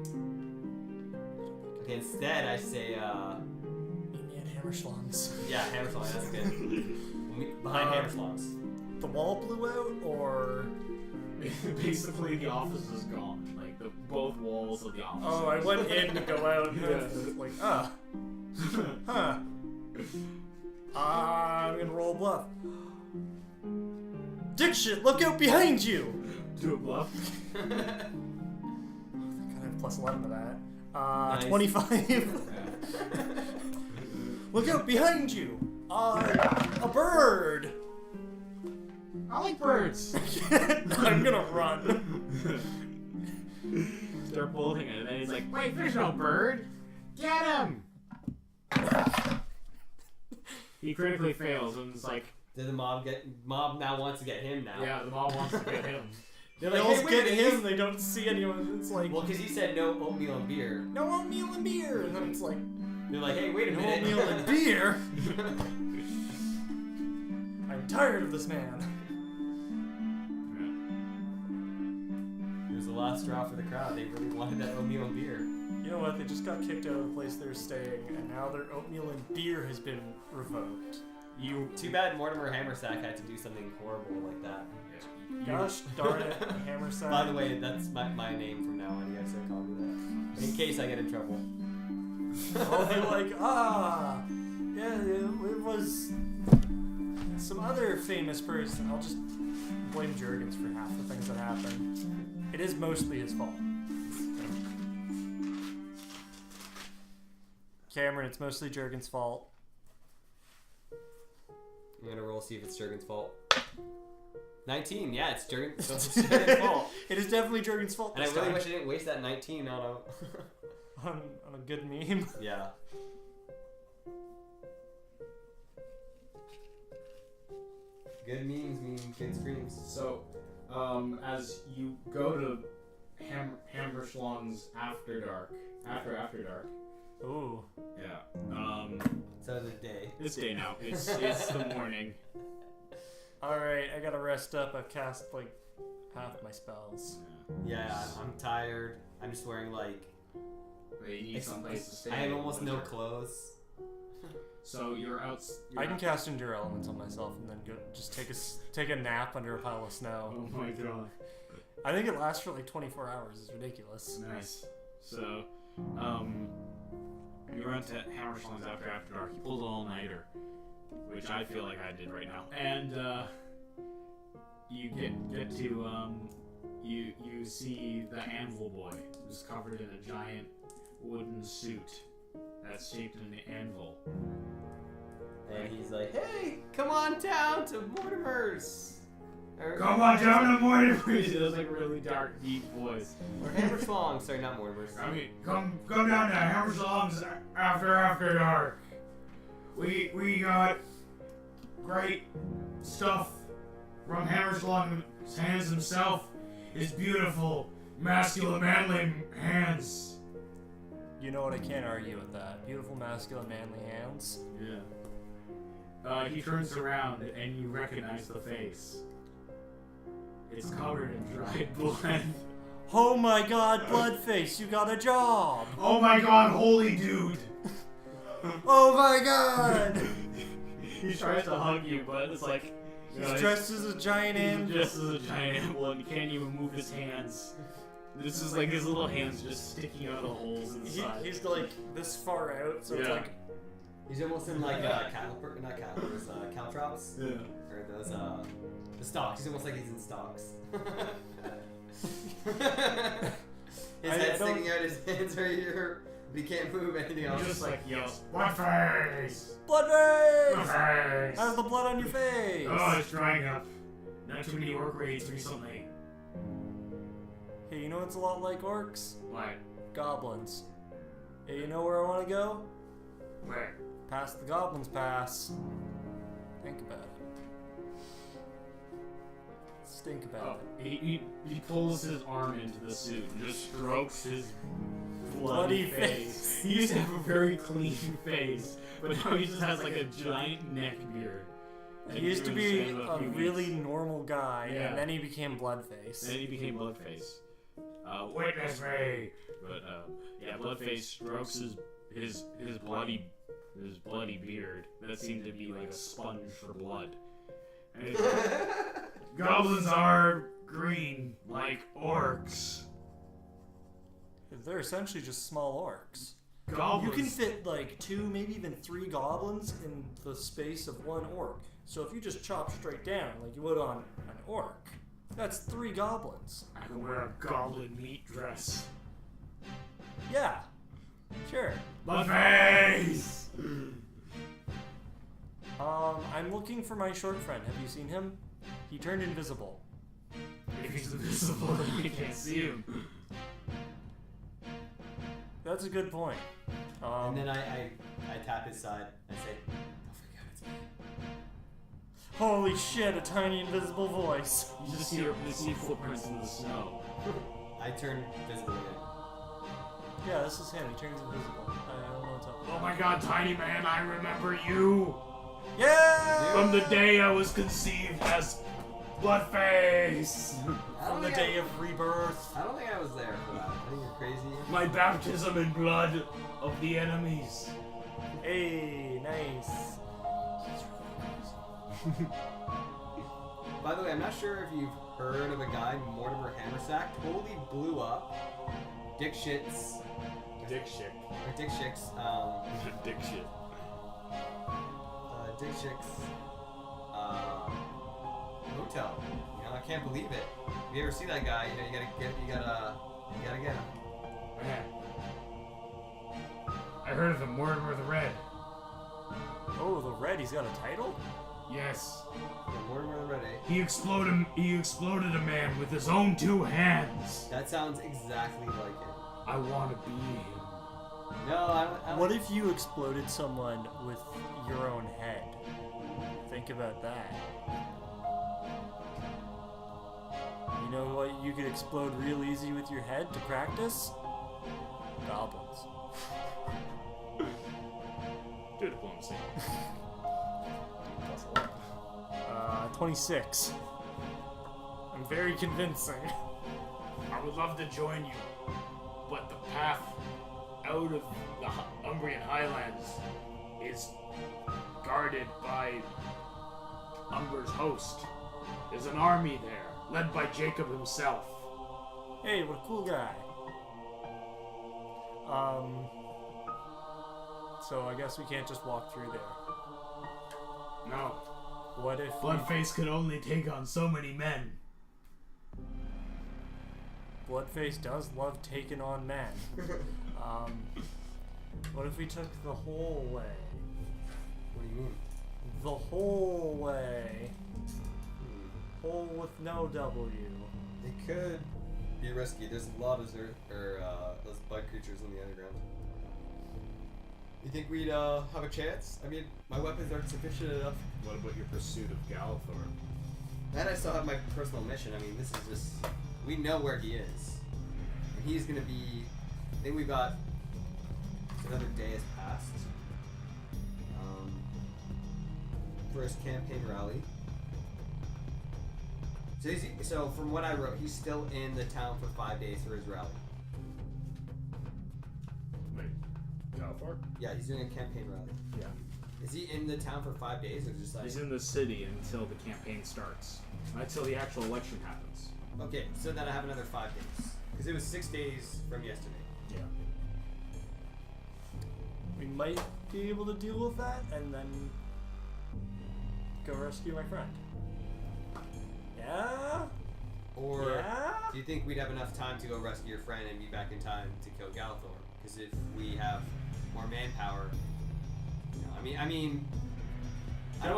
Okay, instead I say, Meet me at Hammerschlang's. yeah, Hammerslong, that's good. We'll meet behind Hammerslong's. The wall blew out, or Basically, the office is gone. Like, both walls of the office. oh, I went in to go out. And Yeah. like huh. I'm gonna roll bluff. Dipshit, look out behind you! Do a bluff. God, I have plus 11 to that. Nice. 25. Look out behind you! A bird! I like birds. I'm gonna run. Start bolting it, and then he's like, wait, there's no bird! Get him! He critically fails, and it's like, Did the mob now wants to get him now? yeah, the mob wants to get him. They're They like, all hey, wait get a minute, him, they don't see anyone. It's like, well, because he said no oatmeal and beer. no oatmeal and beer! And then it's like, They're like, hey, wait a no minute. oatmeal and beer? I'm tired of this man. It was the last straw for the crowd. They really wanted that oatmeal and beer. You know what? They just got kicked out of the place they're staying, and now their oatmeal and beer has been revoked. Too bad Mortimer Hammersack had to do something horrible like that. Gosh darn it, Hammersack. By the way, that's my name from now on. You guys start calling me that. In case I get in trouble. I'll be like, yeah, it was some other famous person. I'll just blame Jurgens for half the things that happened. It is mostly his fault. Cameron, it's mostly Jurgens' fault. I'm gonna roll see if it's Jurgens' fault. 19, yeah, it's Jurgens', so it's Jurgens' fault. It is definitely Jurgens' fault And I this really time. wish I didn't waste that 19 on a... on a good meme. Yeah. Good memes mean good screams. So, as you go to Hammerschlong's After Dark, Ooh. yeah, So the day. it's day now. It's the morning. Alright, I gotta rest up. I've cast like half my spells. Yeah, I'm tired. I'm just wearing like... They need someplace to stay. I have almost no winter. clothes. So you're out. I can cast Endure Elements on myself and then go just take a nap under a pile of snow. Oh my god. I think it lasts for like 24 hours. It's ridiculous. Nice. So, you run to Hammerschlong's After Dark. You pulled an all-nighter, which I feel like I did right now. And you get to you see the Anvil Boy, who's covered in a giant wooden suit that's shaped in an anvil. And he's like, hey, come on down to Mortimer's. Come on down to Mortimer's. He does like a really dark, deep voice. Or Hammerschlong. Sorry, not Mortimer's. I mean, come down to Hammerschlong's After Dark. We got great stuff from Hammerschlong's hands himself. His beautiful, masculine, manly hands. You know what? I can't argue with that. Beautiful, masculine, manly hands. Yeah. He turns around and you recognize the face. It's covered in dried blood. Oh my god, Bloodface, you got a job! Oh my god, holy dude! Oh my god! He tries to hug you, but it's like... He's dressed as a giant He's ant. just as a giant animal and he can't even move his hands. This is like his little hands just sticking out of holes inside. He's like this far out, so it's Yeah. like... He's almost in like calipers, caltrops. Yeah. Or those, the stocks. He's almost like he's in stocks. His head sticking out, his hands are here, but he can't move anything else. He just like yells, Bloodface! Bloodface! Bloodface! How's the blood on your face? Oh, it's drying up. Not too many orc raids recently. Hey, you know what's a lot like orcs? What? Goblins. Hey, you know where I want to go? Where? Past the Goblins Pass. Think about it. Just think about it. He pulls his arm into the suit and just strokes his Bloody bloody face. He used to have a very clean face, but now he just has like a giant neck beard. And He used to grew be his hair a few really weeks. normal guy, Yeah. and then he became Bloodface. Then he became Bloodface. Witness me! But yeah, Bloodface strokes his bloody beard that seemed to be like a sponge for blood. And he's like, goblins are green like orcs. They're essentially just small orcs. Goblins. You can fit like 2, maybe even 3 goblins in the space of 1 orc. So if you just chop straight down like you would on an orc, that's 3 goblins. I can wear a goblin meat dress. Yeah, sure. Bloodface! I'm looking for my short friend. Have you seen him? He turned invisible. If he's invisible, you can't see him. That's a good point. And then I tap his side and say, "Don't forget it's me." Holy shit, a tiny invisible voice. You see footprints in the snow. I turn visible again. Yeah, this is him. He turns invisible. I don't know what's up. Oh my god, Tiny Man, I remember you! Yeah! From the day I was conceived as Bloodface! From the day of rebirth. I don't think I was there for that. I think you're crazy. My baptism in blood of the enemies. Hey, nice. By the way, I'm not sure if you've heard of a guy, Mortimer Hammersack, totally blew up Dick Shit's. Dick shit. Or Dick Shit's, Dick shit. Dick Shit's, hotel. You know, I can't believe it. If you ever see that guy, you know, you gotta get him. Man. I heard of him, Mortimer the Red. Oh, the red, he's got a title? Yes. Yeah, Mortimer the Red, eh? He exploded a man with his own 2 hands. That sounds exactly like him. I want to be him. No, I don't. What if you exploded someone with your own head? Think about that. You know what you could explode real easy with your head to practice? Goblins. Do diplomacy. 26. I'm very convincing. I would love to join you, but the path out of the Umbrian Highlands is guarded by Umber's host. There's an army there, led by Jacob himself. Hey, what a cool guy. So I guess we can't just walk through there. No. What if Bloodface could only take on so many men. Bloodface does love taking on men. What if we took the whole way? What do you mean? The whole way. Whole with no W. It could be risky. There's a lot of those bug creatures in the underground. You think we'd have a chance? I mean, my weapons aren't sufficient enough. What about your pursuit of Galithor? And I still have my personal mission. I mean, this is just... We know where he is. And he's gonna be... I think we got... Another day has passed. First campaign rally. So from what I wrote, he's still in the town for 5 days for his rally. Wait, Galithor? Yeah, he's doing a campaign rally. Yeah. Is he in the town for 5 days, or just like... He's in the city until the campaign starts. Until the actual election happens. Okay, so then I have another 5 days. Because it was 6 days from yesterday. Yeah. We might be able to deal with that and then go rescue my friend. Yeah? Or Yeah? do you think we'd have enough time to go rescue your friend and be back in time to kill Galithor? Because if we have more manpower, you know, I mean, I don't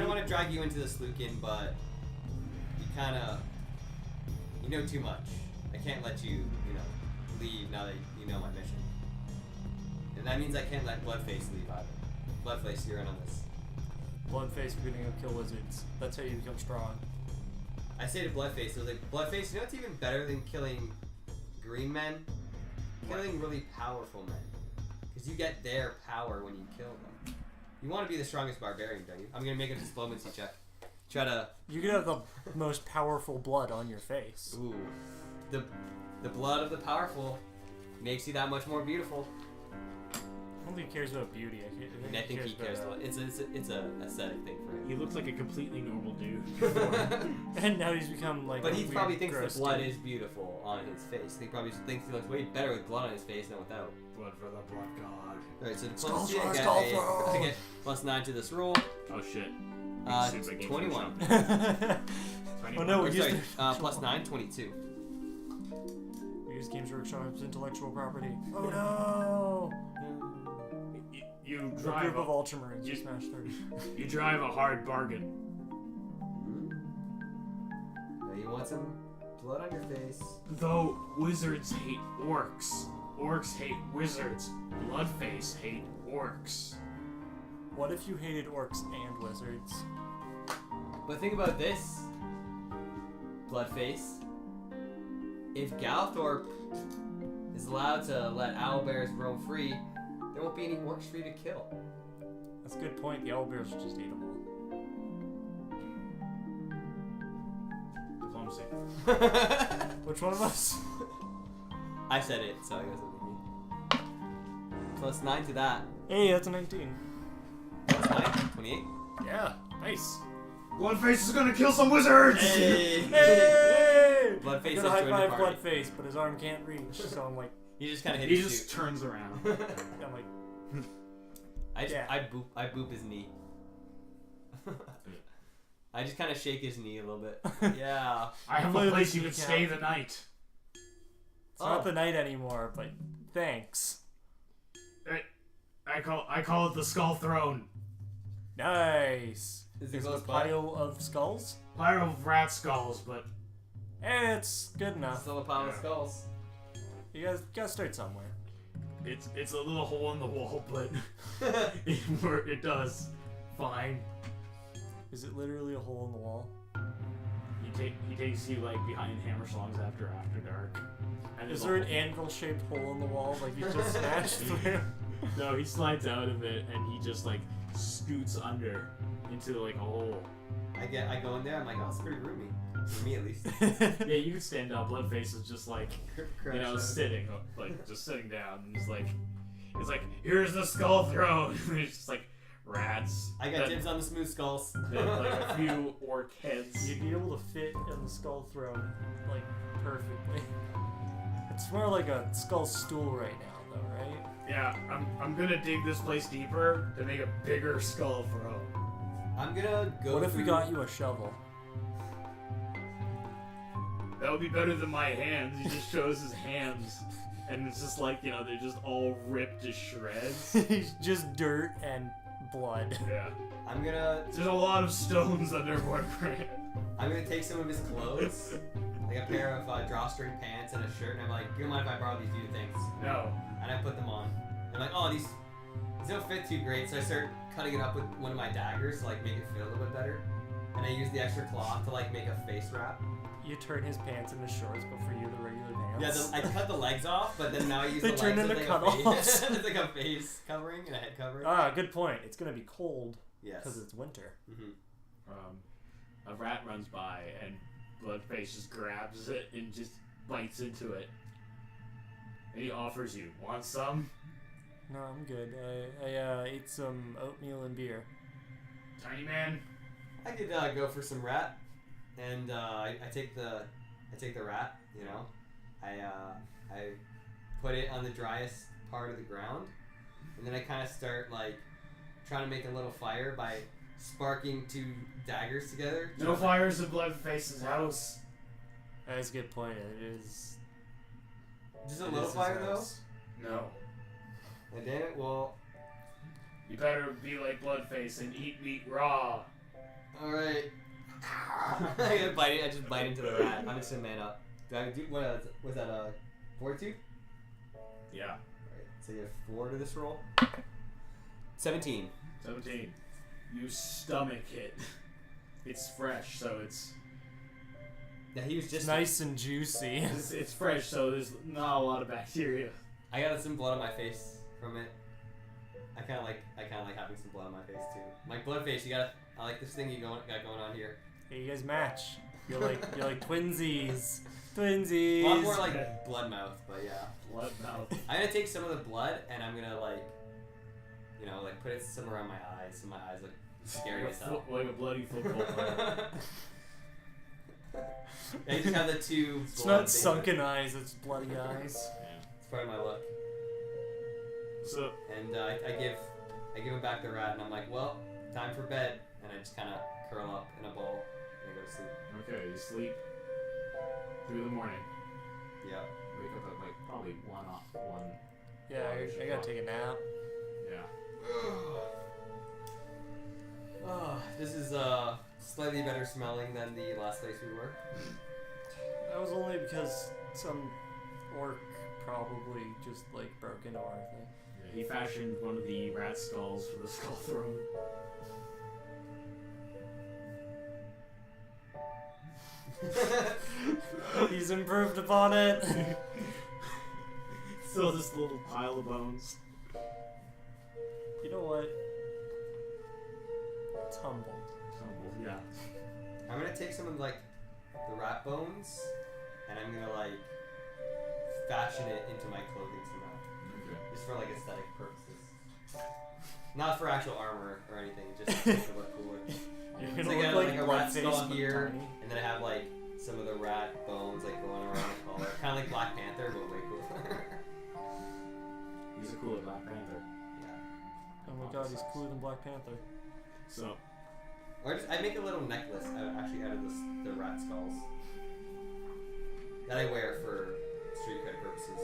want to drag you into this, Lucan, but you kind of, you know too much. I can't let you, leave now that you know my mission. And that means I can't let Bloodface leave either. Bloodface, you're in on this. Bloodface, we're gonna go kill wizards. That's how you become strong. I say to Bloodface, I was like, Bloodface, you know what's even better than killing green men? Killing really powerful men. Because you get their power when you kill them. You want to be the strongest barbarian, don't you? I'm going to make a diplomacy check. Try to... You could have the most powerful blood on your face. Ooh. The blood of the powerful makes you that much more beautiful. I don't think he cares about beauty. I think he cares a lot. It's a aesthetic thing for him. He looks like a completely normal dude. And now he's become like. But he weird, probably thinks the blood dude. is beautiful on his face. He probably thinks he looks way better with blood on his face than without. Blood for the blood god. Alright, so diplomacy, I Skull get throw! to get +9 to this roll. Oh shit. Super Game 21. Oh no, we Or, used sorry, plus 9, 22. We use Games Workshop's intellectual property. Oh no! You A drive group of Ultramarines you- just smashed through. you drive a hard bargain. Now you want some blood on your face. Though wizards hate orcs, orcs hate wizards, Bloodface hate orcs. What if you hated orcs and wizards? But think about this, Bloodface. If Galthorpe is allowed to let owlbears roam free, there won't be any orcs for you to kill. That's a good point. The owlbears will just eat them all. Diplomacy. Which one of us? I said it, so I guess it'll be me. Plus 9 to that. Hey, that's a 19. Plus 9, 28. Yeah, nice. Bloodface is gonna kill some wizards! Hey! Hey! Bloodface I has got a high joined the five party. Bloodface, but his arm can't reach, so I'm like, You just kind of hit He his just shoot. turns around. I'm like, I boop his knee. I just kind of shake his knee a little bit. Yeah. I have a Literally place you can sneak stay out. the night. it's not the night anymore, but thanks. I call it the Skull Throne. Nice. Is it Is it a close by? pile of skulls? Pyro of rat skulls, but It's good enough. Still a pile of skulls. You guys gotta start somewhere. it's a little hole in the wall, but it does fine. Is it literally a hole in the wall? He takes you like behind Hammerslongs after dark. And Is there's there a an anvil-shaped hole in the wall like you just smashed through? No, he slides out of it and he just like scoots under into like a hole. I go in there. I'm like, oh, it's pretty roomy for me at least. Yeah, you can stand up. Bloodface is just like Crash out. sitting, like just sitting down, and he's like, here's the Skull Throne. And it's just like rats. I got dibs on the smooth skulls. Then, like a few orc heads. You'd be able to fit in the skull throne, like, perfectly. It's more like a skull stool right now, though, right? Yeah, I'm gonna dig this place deeper to make a bigger Skull Throne. I'm gonna go. What if we through- got you a shovel? That would be better than my hands. He just shows his hands, and it's just like, they're just all ripped to shreds. It's just dirt and blood. Yeah. I'm gonna There's a lot of stones under Warcraft. I'm gonna take some of his clothes, like a pair of drawstring pants and a shirt, and I'm like, do you mind if I borrow these few things? No. And I put them on. I'm like, oh, these don't fit too great, so I start cutting it up with one of my daggers to like make it fit a little bit better. And I use the extra cloth to like make a face wrap. You turn his pants into shorts, but for you, the regular pants. Yeah, I cut the legs off, but then now I use They the turn legs into as like cut-offs. a face. It's like a face covering and a head covering. Ah, good point. It's gonna be cold Yes. because it's winter. A rat runs by, and Bloodface just grabs it and just bites into it. And he offers you, want some? No, I'm good. I ate some oatmeal and beer. Tiny man? I could go for some rat, and I take the rat. I put it on the driest part of the ground, and then I kind of start like trying to make a little fire by sparking two daggers together. No fires in Bloodface's house. That's a good point. It is. Just a it little is his fire though. house. No. And damn it, well, You better be like Bloodface and eat meat raw. all right. I just bite into the rat. I'm just a man up. Do I do what? Was that a 42? Yeah. Alright, so you have 4 to this roll. 17. 17. You stomach it. It's fresh, so it's Yeah, he was It's just nice and juicy. it's fresh, so there's not a lot of bacteria. I got some blood on my face from it. I kind of like having some blood on my face too. My blood face, I like this thing you got going on here. Hey, you guys match. You're like twinsies. Twinsies. Well, I'm more like blood mouth, but yeah. Blood mouth. I'm gonna take some of the blood and I'm gonna like put it somewhere around my eyes, so my eyes look scary as hell. Like a bloody football player. Yeah, you just have the two. It's blood not things. sunken eyes. It's bloody eyes. It's part of my look. So And I give him back the rat, and I'm like, well, time for bed. And I just kind of curl up in a ball and go to sleep. Okay, you sleep through the morning. Yeah. Wake up at like probably one. Yeah, I gotta take a nap. Yeah. This is slightly better smelling than the last place we were. That was only because some orc probably just like broke into our thing. Yeah, he fashioned one of the rat skulls for the skull throne. He's improved upon it. Still this little pile of bones. You know what? Tumble. Yeah. I'm gonna take some of like the rat bones and I'm gonna like fashion it into my clothing somehow. Okay. Just for like aesthetic purposes. Not for actual armor or anything, just to make it look cooler. You're So gonna I got look like a like rat Bloodface skull but here, tiny. and then I have like some of the rat bones like going around the collar. Kinda like Black Panther, but way cooler. He's a cooler Black Panther. Yeah. Oh my god, he's cooler than Black Panther. So, Or just, I make a little necklace actually out of the rat skulls that I wear for street cred purposes.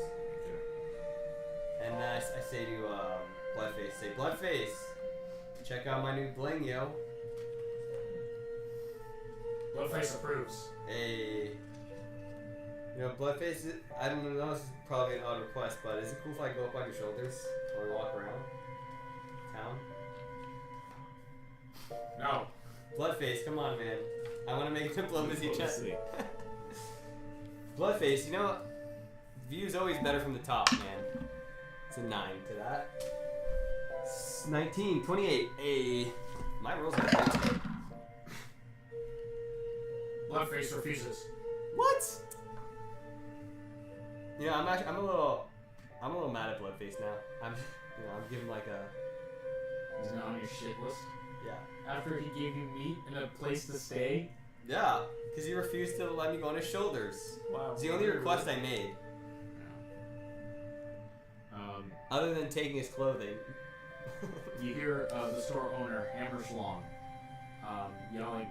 And then I say to Bloodface, Bloodface, check out my new bling, yo. Bloodface approves. Hey. You know, Bloodface, I don't know, this is probably an odd request, but is it cool if I go up on your shoulders or walk around town? No. Bloodface, come on, man. I want to make diplomacy check. Let's see. Bloodface, you know, view's always better from the top, man. It's a 9 to that. 19, 28. Hey. My rolls are great. Bloodface refuses. What? You know, I'm a little mad at Bloodface now. I'm giving like a, He's not on your shit list. yeah. After he gave you meat and a place to stay. Yeah, because he refused to let me go on his shoulders. Wow. It's the only request I made, other than taking his clothing. You hear the store owner, Hammerschlong, yelling,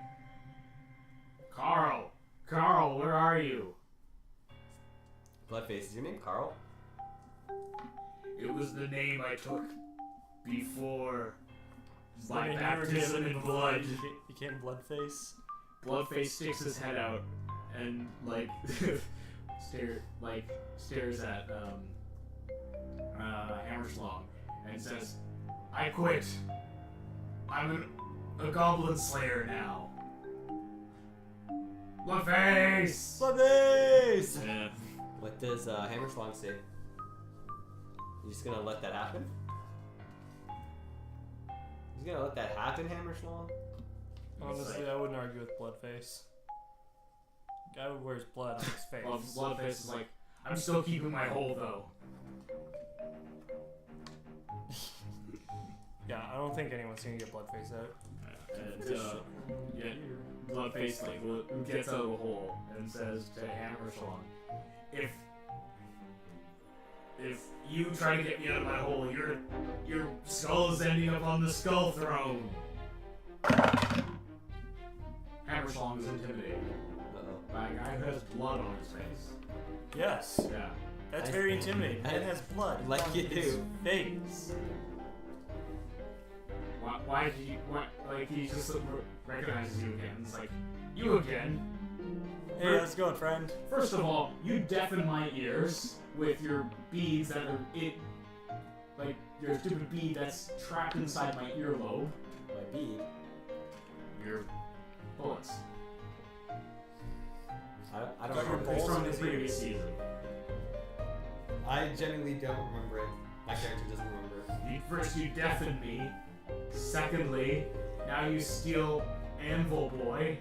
Carl! Carl, where are you? Bloodface, is your name Carl? It was the name I took before I my mean, baptism in blood. He became Bloodface. Bloodface sticks his head out and like stares at Hammerschlong and says, "I quit. I'm a goblin slayer now." Bloodface! Bloodface! Yeah. What does Hammerschlong say? You just gonna let that happen? You gonna let that happen, Hammerschlong? Honestly, I wouldn't argue with Bloodface. Guy who wears blood on his face. Well, Bloodface is like, "I'm still keeping my hole though." Yeah, I don't think anyone's gonna get Bloodface out. And yeah, Bloodface like gets out of the hole and says to Hammerschlong, If you try to get me out of my hole, your skull is ending up on the skull throne." Hammerschlong is intimidated by a guy who has blood on his face. Yes, Yeah. that's very intimidating. Man has blood like on you his do. face. Why did you? Like he just recognizes you again. It's like, "You again? Hey, how's it going, friend? First of all, you deafen my ears with your beads that are like your stupid bead that's trapped inside my earlobe. My bead. Your bullets. I don't Got your remember. It's balls from in the his previous ears. season. I genuinely don't remember it. My character doesn't remember. First, you deafen me. Secondly, now you steal Anvil Boy.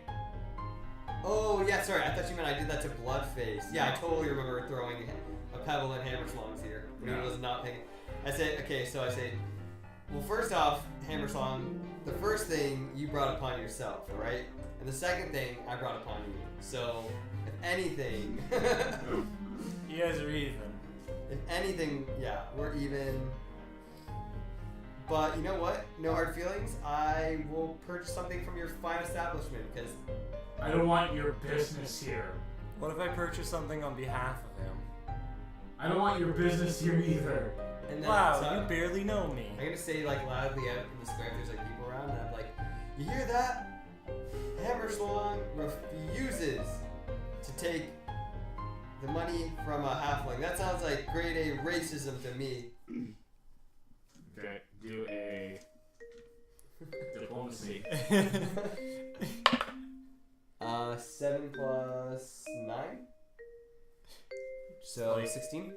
Oh, yeah, sorry. I thought you meant I did that to Bloodface. Yeah, I totally remember throwing a pebble in Hammerschlong's ear when he was not paying. I say, well, first off, Hammerschlong, the first thing you brought upon yourself, alright? And the second thing I brought upon you. So, if anything, You guys are even. if anything, yeah, we're even. But you know what? No hard feelings. I will purchase something from your fine establishment because I don't want your business here. What if I purchase something on behalf of him? I don't want your business here either. and then Wow, you barely know me. I'm gonna say like loudly out in the square if there's like people around, and I'm like, you hear that? Hammerslong refuses to take the money from a halfling. That sounds like grade A racism to me. Okay, do a diplomacy. 7 plus 9. So Like- 16.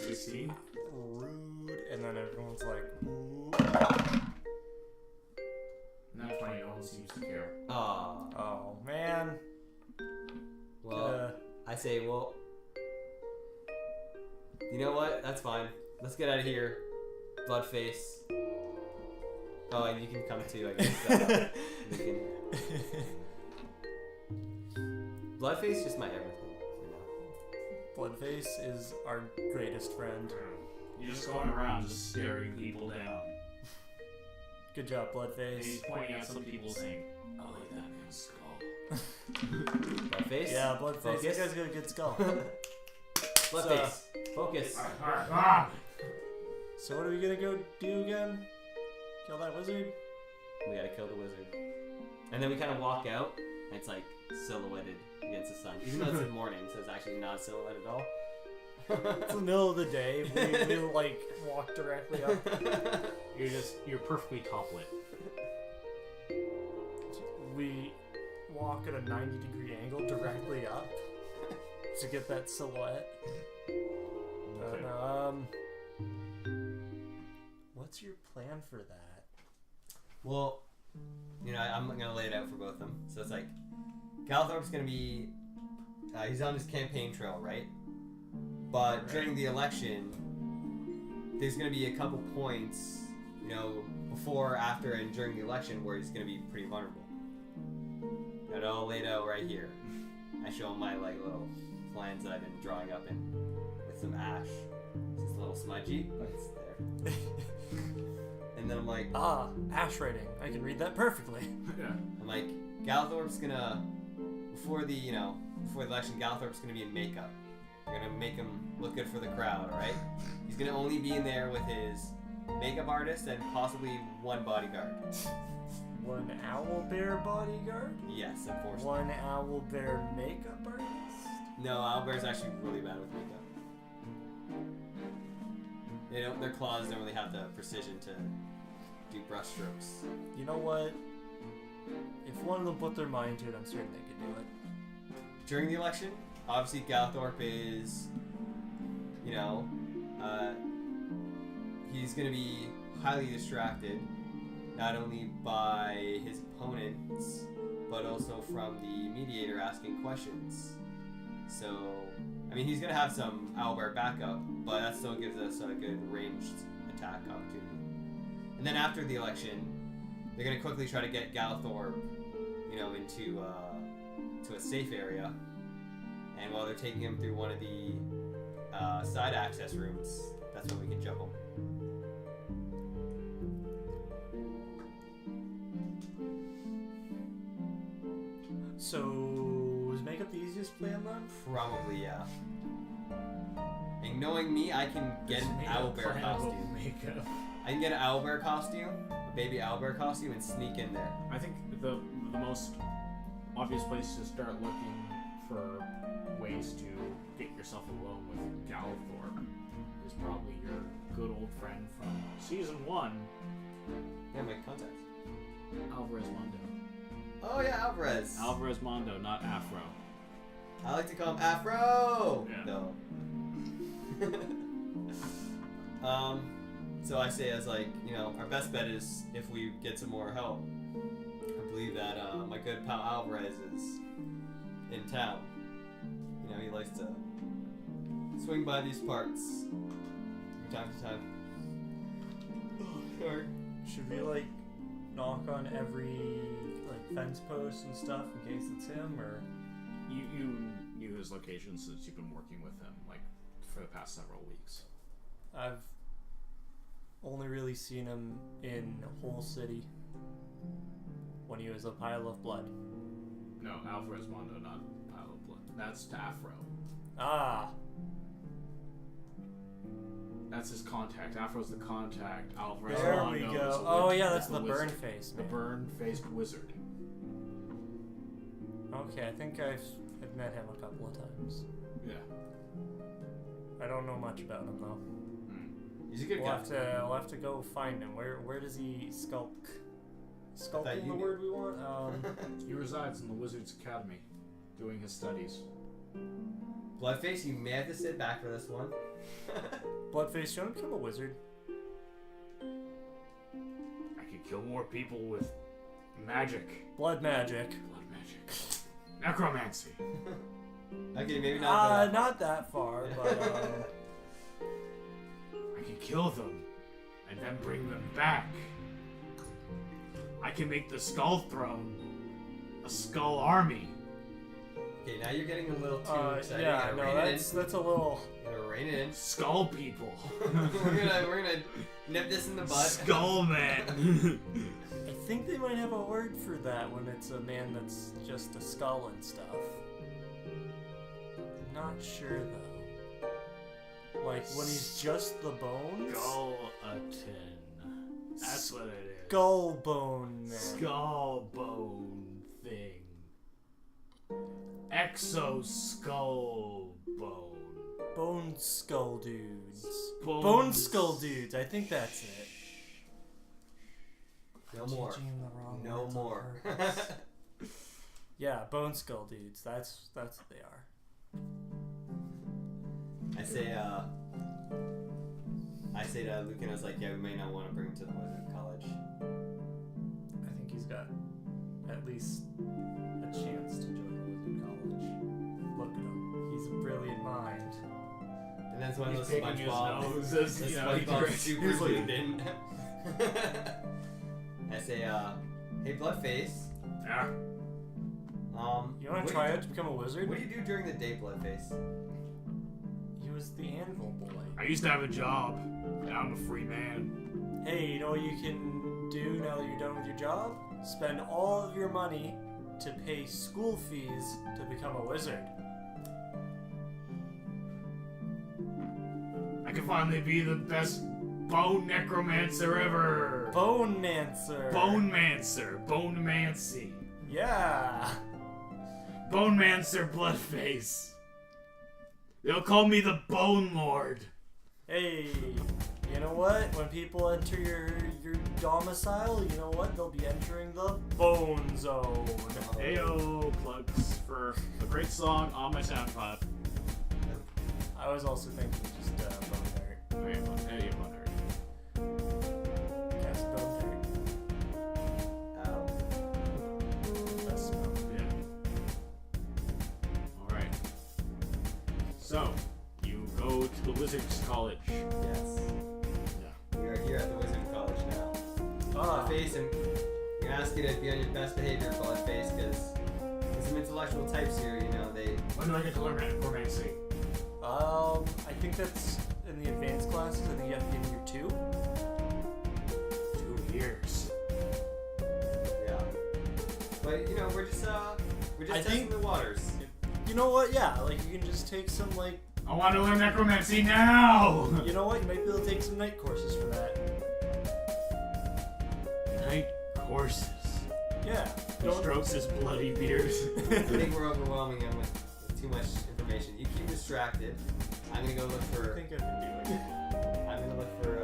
16. Rude. And then everyone's like, ooh. Not 20, no one seems to care. Oh, man. Well, I say, well, you know what? That's fine. Let's get out of here. Bloodface. Oh, and you can come too, I guess. We can... Bloodface just my everything, you know. Bloodface is our greatest friend. You're just going around just staring people down. Good job, And Bloodface. he's pointing at some people saying, I like that man's skull. Bloodface? Yeah, Bloodface. Focus. This guy's got a good skull. Bloodface. Focus. So what are we gonna go do again? Kill that wizard? We gotta kill the wizard. And then we kind of walk out, and it's like silhouetted against the sun. Even though it's in the morning, so it's actually not silhouetted at all. It's the middle of the day. We like walk directly up. You're perfectly toplit. We walk at a 90-degree angle directly up to get that silhouette. What's your plan for that? Well, you know, I'm gonna lay it out for both of them. So it's like, Galthorpe's gonna be, he's on his campaign trail, right? But during the election, there's gonna be a couple points, you know, before, after, and during the election where he's gonna be pretty vulnerable. Got it all laid out right here. I show him my like little plans that I've been drawing up in with some ash. It's a little smudgy, but it's there. And then I'm like, ash writing. I can read that perfectly. Yeah. I'm like, Galthorpe's gonna, before the election, Galthorpe's gonna be in makeup. We're gonna make him look good for the crowd, alright? He's gonna only be in there with his makeup artist and possibly one bodyguard. One owlbear bodyguard? Yes, unfortunately. One owlbear makeup artist? No, owlbear's actually really bad with makeup. Their claws don't really have the precision to do brush strokes. You know what? If one of them put their mind to it, I'm certain they could do it. During the election, obviously Galthorpe is, you know, he's going to be highly distracted, not only by his opponents, but also from the mediator asking questions. So, I mean, he's going to have some owlbear backup, but that still gives us a good ranged attack opportunity. And then after the election, they're going to quickly try to get Galthorpe, you know, into to a safe area. And while they're taking him through one of the side access rooms, that's when we can jump him. So, is makeup the easiest plan then? Probably, yeah. And knowing me, I can get an owlbear costume. Makeup. I can get an owlbear costume, a baby owlbear costume, and sneak in there. I think the most obvious place to start looking for ways to get yourself alone with Galthorpe is probably your good old friend from season 1, Yeah, my contacts. Alvarez Mondo. Oh yeah, Alvarez. Alvarez Mondo, not Afro. I like to call him Afro. Yeah. No. So I say as like, you know, our best bet is if we get some more help. I believe that my good pal Alvarez is in town. You know, he likes to swing by these parts from time to time. Oh, sorry. Should we like knock on every like fence post and stuff in case it's him, or You knew his location since you've been working with him like for the past several weeks. I've only really seen him in Whole City when he was a pile of blood. No, Alvarez Mondo, not Pile of Blood. That's Afro. Ah, That's his contact. Afro's the contact. Alvarez there Mondo we is go. the Oh wizard. yeah, that's The the burn wizard. face. The Man. burn-faced wizard. Okay, I think I've met him a couple of times. Yeah. I don't know much about him though. He's a good We'll guy. have to go find him. Where does he skulk? thought Skulking you the knew. word we want? He resides in the Wizard's Academy, doing his studies. Bloodface, you may have to sit back for this one. Bloodface, you want to become a wizard? I could kill more people with magic. Blood magic. Blood magic. Necromancy. Okay, maybe not. Not that far, but I can kill them, and then bring them back. I can make the Skull Throne a Skull Army. Okay, now you're getting a little too excited. yeah, You no, gotta rein it that's a little. in. You gotta rein it in. Skull people. we're gonna nip this in the bud. Skull man. I think they might have a word for that when it's a man that's just a skull and stuff. Not sure though. Like when he's just the bones. Skeleton. That's what it is. Skull bone man. Skull bone thing. Exo skull bone. Bone skull dudes. Bone Bone skull dudes. I think that's it. No more. Teaching him the wrong No words on more. purpose. Yeah, bone skull dudes. That's what they are. I say to Lucan, I was like, yeah, we may not want to bring him to the Wizard College. I think he's got at least a chance to join the Wizard College. Look at him. He's a brilliant mind. And that's one of He's those picking his SpongeBob. nose The as, you know, he SpongeBob drinks. super He's like- zoomed in. I say, hey, Bloodface. Yeah. You want to try out to become a wizard? What do you do during the day, Bloodface? He was the anvil boy. I used to have a job. Now I'm a free man. Hey, you know what you can do now that you're done with your job? Spend all of your money to pay school fees to become a wizard. I can finally be the best bone necromancer ever. Bone Mancer. Bone mancer. Bone mancy. Yeah. Bone mancer Bloodface. They'll call me the Bone Lord. Hey, you know what? When people enter your domicile, you know what? They'll be entering the Bone Zone. Ayo, plugs for a great song on my SoundCloud. I was also thinking just Bone Dirt. Okay, well, yeah, you wonder. Cast Bone Dirt. Best spell. Yeah. Alright. So, you go to the Wizards College. Yes. Yeah. We are here at the Wizard College now. Ah, Bloodface, and I'm gonna ask you to be on your best behavior, Bloodface, because there's some intellectual types here, you know, they... When do I get to learn necromancy? I think that's in the advanced classes. I think you have to be in year 2. 2 years. Yeah. But, you know, we're just I testing think- the waters. You know what? Yeah, like you can just take some like, I want to learn necromancy now! you know what? You might be able to take some night courses for that. Night courses. Yeah. He Don't- strokes his bloody beard. I think we're overwhelming him with too much information. You keep distracted. I'm gonna go look I for... think I can do it. I'm gonna look for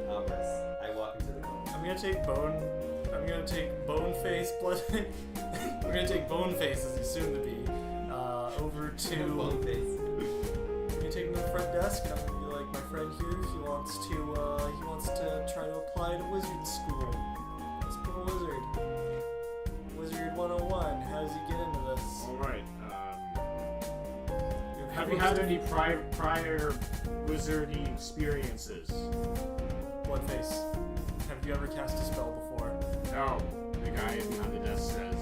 Alvarez. I walk into the room. I'm gonna take Bone Face Blood. I'm gonna take Bone Face as he's soon to be over to. Bone face. I'm gonna take him to the front desk and I'm gonna be like, my friend here, he wants to try to apply to wizard school. Let's become a wizard. Wizard 101. How does he get into this? Alright, have you had any prior wizardy experiences? Bloodface? Have you ever cast a spell before? No. The guy behind the desk says,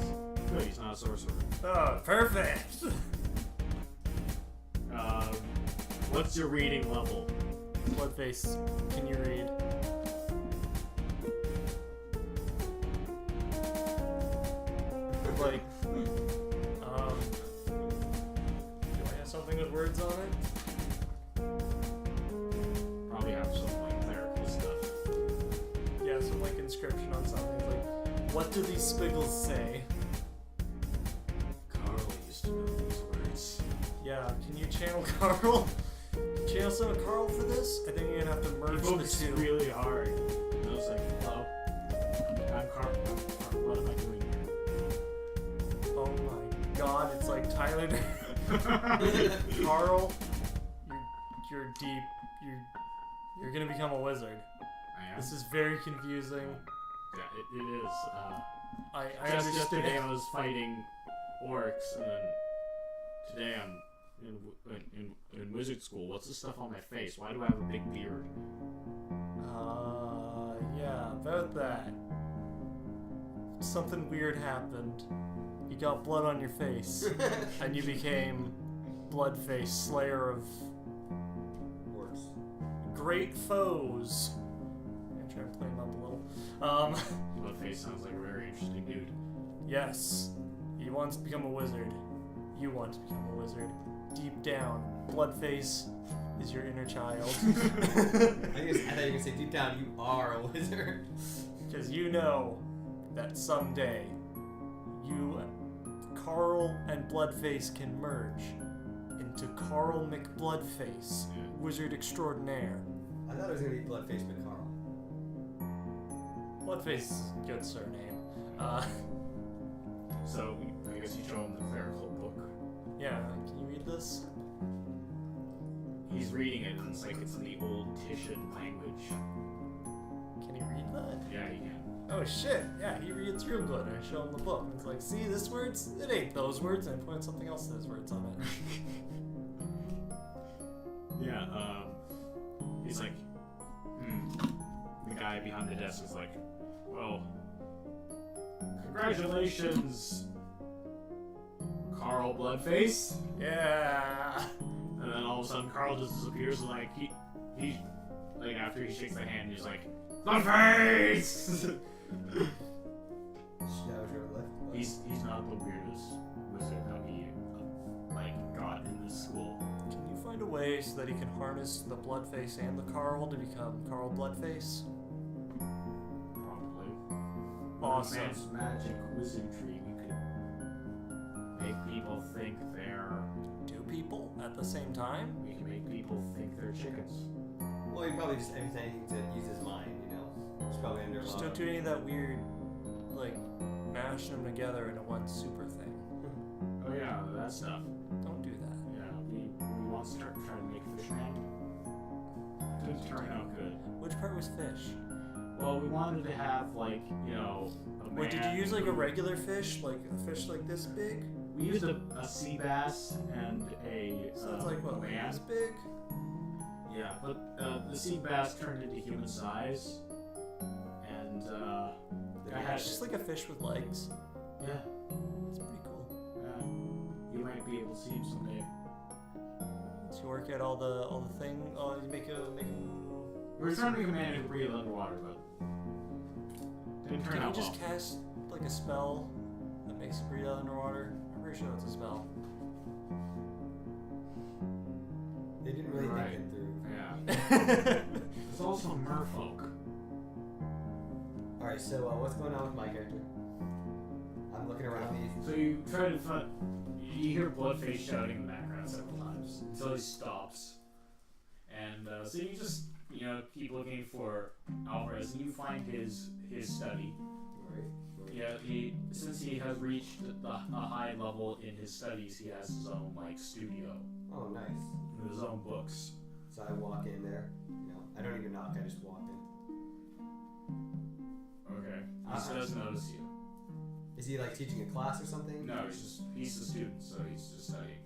no, he's not a sorcerer. Oh, perfect. What's your reading level? Bloodface, can you read? put words on it? Probably have some like clerical stuff. Yeah, some like inscription on something. Like, what do these spiggles say? Carl used to know these words. Yeah, can you channel Carl? Channel some of Carl for this? I think you're gonna have to merge the Focused two. really hard. And I was like, hello. I'm Carl. What am I doing here? Oh my god, it's like Tyler. Carl, you're deep. You're gonna become a wizard. I am. This is very confusing. Yeah, it is. I Just understand. yesterday I was fighting orcs, and then today I'm in wizard school. What's the stuff on my face? Why do I have a big beard? Yeah, about that. Something weird happened. You got blood on your face, and you became Bloodface, Slayer of Works. great foes. I'm gonna try and play him up a little. Bloodface sounds like a very interesting dude. Yes, he wants to become a wizard. You want to become a wizard. Deep down, Bloodface is your inner child. I thought you were gonna say deep down you are a wizard. Because you know that someday you, Carl and Bloodface can merge into Carl McBloodface, Yeah. wizard extraordinaire. I thought it was gonna be Bloodface McCarl. Bloodface is a good surname. So I guess you show him the clerical book. Yeah, can you read this? He's reading it, and it's like it's in the old Titian language. Can you read that? Yeah, he can. Oh shit, yeah, he reads real good. I show him the book. And it's like, see, this words? It ain't those words. And I point something else to those words on it. Yeah, he's like, The guy behind the desk is like, well, congratulations, Carl Bloodface. Yeah. And then all of a sudden, Carl just disappears, and like he like after he shakes the hand, he's like, Bloodface. That was your lift. he's not the weirdest wizard that we like got in this school. Can you find a way so that he can harness the Bloodface and the Carl to become Carl Bloodface? Probably. Awesome. With advanced magic wizardry, we could make people think they're. Two people at the same time? We can make people think they're chickens. Well, you probably just anything to use his mind, you know. It's probably under a Just lot don't of- do any of that weird, like, mashing them together into one super thing. Oh yeah, that stuff. Don't do that. Yeah, we once tried to make fish man. Didn't turn out good. Which part was fish? Well, we wanted to have like, you know, a Wait, did you man use like a who- regular fish? Like a fish like this big? We used a sea bass and a So it's like what, like lamb. this big? Yeah, but the sea bass turned into human size, and I had It's just like a fish with legs. yeah, It's pretty cool. you might be able to see him someday. So you work out all the thing. Oh, you make a. We're trying to make a man who breathe underwater, but didn't turn Can you out just well. cast like a spell that makes you breathe out underwater? I'm pretty sure that's a spell. They didn't really Right. think it through. Yeah. There's also merfolk. Alright, so what's going on with my character? I'm looking around these. So you try to find. You hear Bloodface shouting in the background several times until he stops, and so you just keep looking for Alvarez, and you find his study. Right. Yeah, since he has reached a high level in his studies, he has his own like studio Oh, nice. with his own books. So I walk in there. You know, I don't even knock. I just walk in. Okay. He Uh-huh. doesn't notice you. Is he like teaching a class or something? No, he's the student, so he's just studying.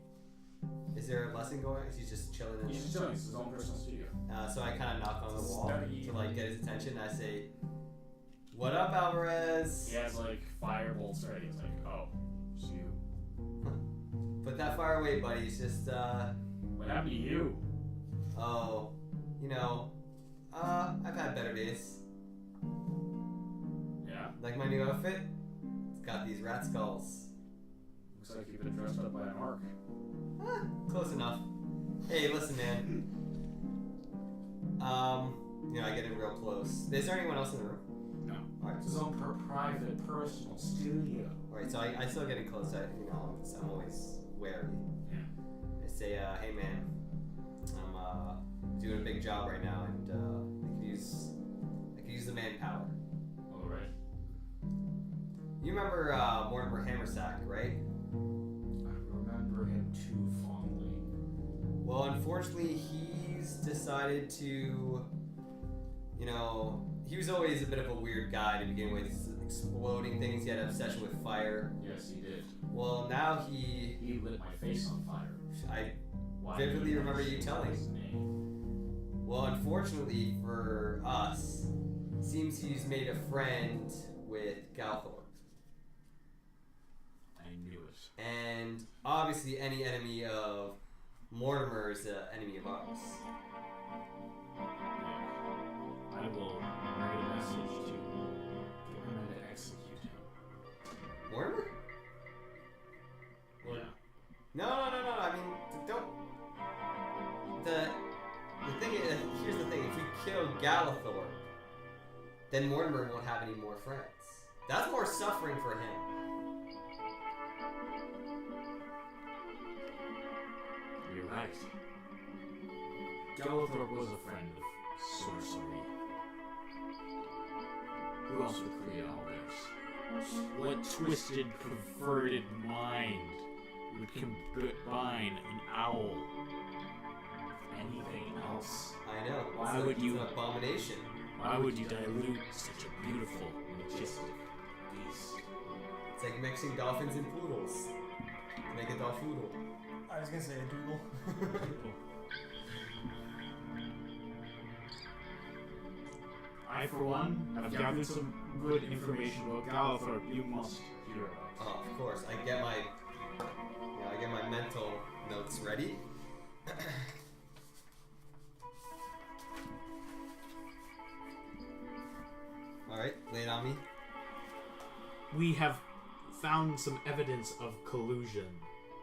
Is there a lesson going? Is he just chilling in? He's just chilling. It's his own personal studio. So I kind of knock on the wall Study. to like get his attention. I say, "What up, Alvarez?" He has like firebolts ready. It's like, oh, it's you. Put that fire away, buddy. It's just What happened to you? oh, you know, I've had better days. Yeah. Like my new outfit. It's got these rat skulls. Looks like you've been dressed up by an orc. Close enough. Hey, listen, man. I get in real close. Is there anyone else in the room? No. Alright. It's his own private, personal studio. Alright, so I still get in close. I'm always wary. Yeah. I say, hey, man, I'm doing a big job right now, and I could use the manpower. All right. You remember Mortimer Hammersack, right? I remember him too fondly. Well, unfortunately, he's decided to, he was always a bit of a weird guy to begin with, exploding things. He had an obsession with fire. Yes, he did. Well, now he lit my face on fire. I Why vividly did you remember you mention telling his me. name? Well, unfortunately for us, seems he's made a friend with Galthorpe. I knew it. And obviously, any enemy of Mortimer is an enemy of ours. I will write a message to get him to execute him. Mortimer? Yeah. No. I mean, don't. The thing is, here's the thing: if we kill Galithor, then Mortimer won't have any more friends. That's more suffering for him. You're right. Galithorpe was a friend of sorcery. Who else would create all this? What twisted, perverted mind would combine an owl with anything else? I know. Why it's would you- It's an abomination. Why would you dilute such a beautiful, majestic beast? It's like mixing dolphins and poodles to make a dolphoodle. I was gonna say a doodle. I, for one, have gathered some good information about Galithorpe you must hear about. Oh, of course. I get my mental notes ready. All right, lay it on me. We have found some evidence of collusion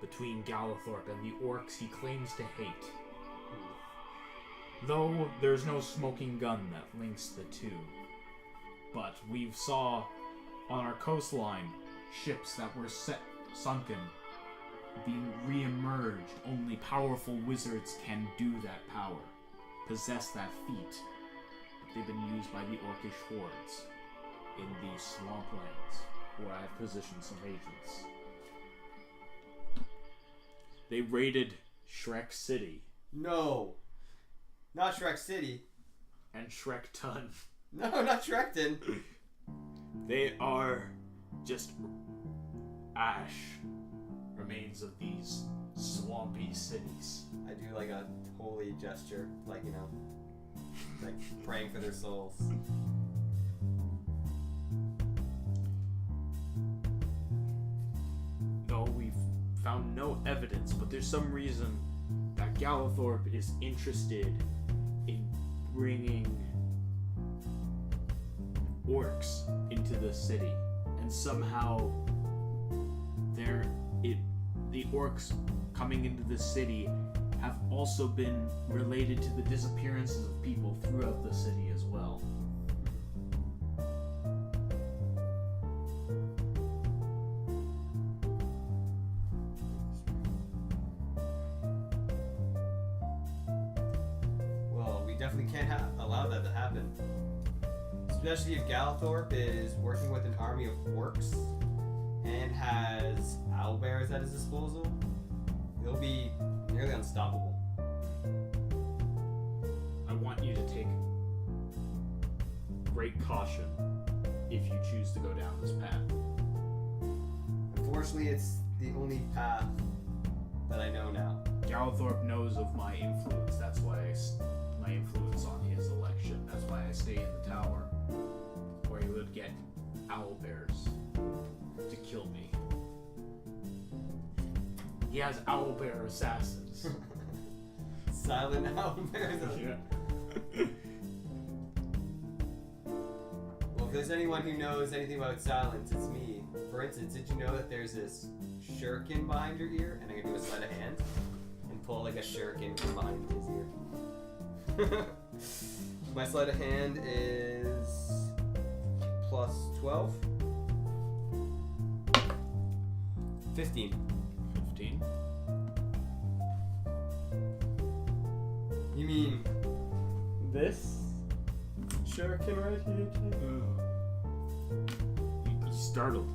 between Galithorpe and the orcs he claims to hate. Though there's no smoking gun that links the two. But we saw on our coastline ships that were sunken being re-emerged. Only powerful wizards can do that power, possess that feat. But they've been used by the orcish hordes in these swamplands, where I have positioned some agents. They raided Shrek City No, not Shrek City. and Shrekton. No, not Shrekton. They are just ash remains of these swampy cities. I do like a holy gesture, like like praying for their souls. No, we've found no evidence, but there's some reason that Galithorpe is interested in bringing orcs into the city, and somehow the orcs coming into the city have also been related to the disappearances of people throughout the city as well. Well, we definitely can't allow that to happen. Especially if Galithorpe is working with an army of orcs and has owlbears at his disposal, he'll be nearly unstoppable. I want you to take great caution if you choose to go down this path. Unfortunately, it's the only path that I know now. Galithorpe knows of my influence. That's why my influence on his election. That's why I stay in the tower, where he would get owlbears to kill me. He has owlbear assassins. Silent owlbears. Yeah. Well, if there's anyone who knows anything about silence, it's me. For instance, did you know that there's this shuriken behind your ear? And I'm gonna do a sleight of hand and pull like a shuriken from behind his ear. My sleight of hand is plus 12. 15. 15. You mean this? Shuriken right here. He's startled.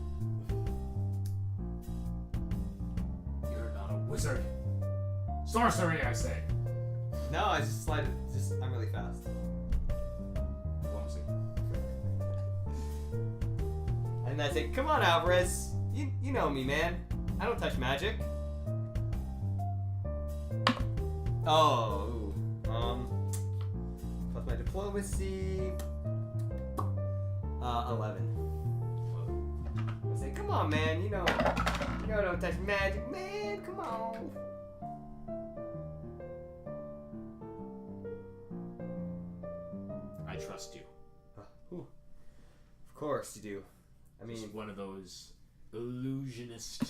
You're not a wizard. Sorcery, I say. No, I just slide it. I'm really fast. Clumsy. And I say, come on, Alvarez. You know me, man. I don't touch magic. Oh, ooh. Plus my diplomacy. 11. I say, come on, man. You know, I don't touch magic, man. Come on. I trust you. Of course you do. I mean, He's one of those illusionist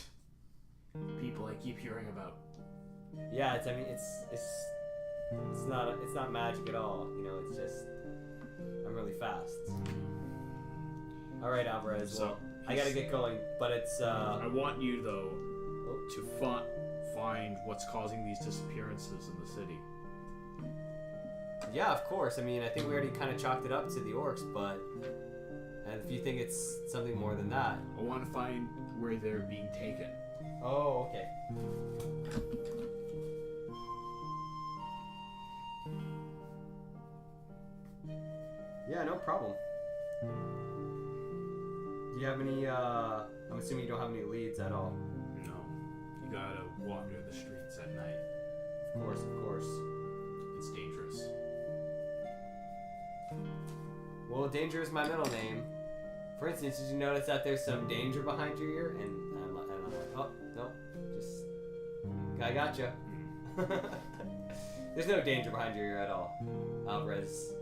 people I keep hearing about. yeah. It's not magic at all. You know, it's just I'm really fast. All right, Alvarez. So, Well, I gotta get going, but it's I want you, though, to find what's causing these disappearances in the city. yeah, of course. I mean, I think we already kind of chalked it up to the orcs, but and if you think it's something more than that. I want to find where they're being taken. Oh, okay. Yeah, no problem. Do you have any, I'm assuming you don't have any leads at all. No, you gotta wander the streets at night. Of course. It's dangerous. Well, danger is my middle name. For instance, did you notice that there's some danger behind your ear? And I'm like, oh, no, just, I gotcha. There's no danger behind your ear at all, Alvarez.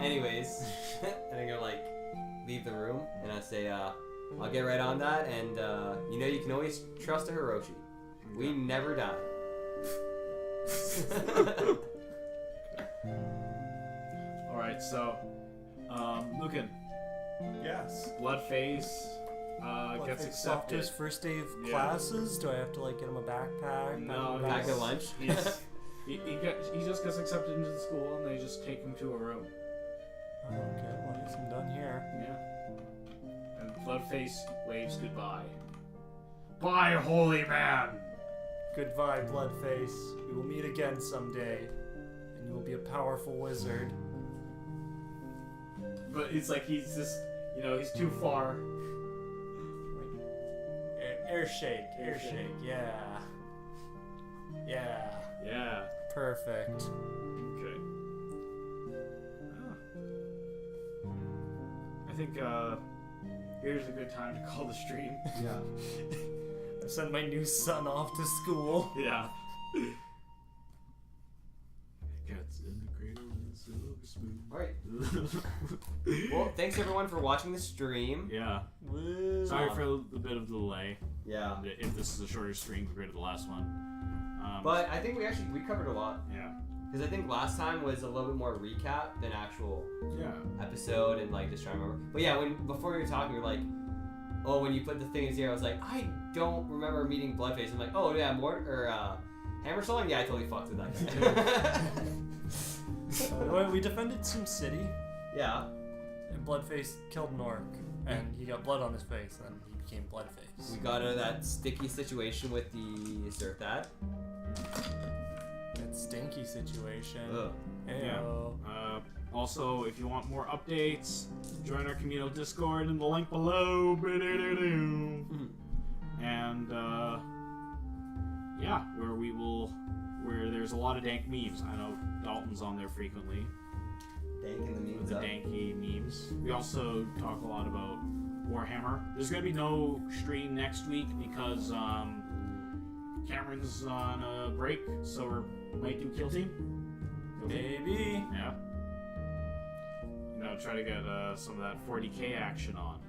Anyways, and I'm gonna like leave the room, and I say, I'll get right on that, and you can always trust a Hiroshi. We never die. Alright, so, Lucan, Yes. Bloodface gets Bloodface off to accepted. his first day of Yeah. classes. Do I have to like get him a backpack? No, Pack of lunch. He just gets accepted into the school, and they just take him to a room. Oh, okay, well, I guess I'm done here. Yeah. And Bloodface waves goodbye. Bye, holy man! Goodbye, Bloodface. We will meet again someday, and you will be a powerful wizard. But it's like he's just, he's too far. Air shake, yeah. Yeah. Yeah. Perfect. Okay. I think here's a good time to call the stream. Yeah. I sent my new son off to school. Yeah. Cats in the cradle and silver spoon. Alright. Well, thanks everyone for watching the stream. Yeah. Woo. Sorry for a bit of delay. Yeah. If this is a shorter stream compared to the last one. But I think we covered a lot. Yeah. Because I think last time was a little bit more recap than actual Yeah. episode and like just trying to remember. But yeah, before you were talking, you're like, oh, when you put the thing in here, I was like, I don't remember meeting Bloodface. I'm like, oh yeah, Hammerstone? Yeah, I totally fucked with that guy. We defended some city, Yeah. and Bloodface killed an orc, and he got blood on his face, and he became Bloodface. We got out of that sticky situation with the Zerthad. That stinky situation. Ugh. Ew. Also, if you want more updates, join our communal Discord in the link below. And yeah, where there's a lot of dank memes. I know Dalton's on there frequently Danking the with memes the up. danky memes. We also talk a lot about Warhammer. There's gonna be no stream next week because Cameron's on a break, so we might do Kill Team. Maybe. Yeah. Try to get some of that 40k action on.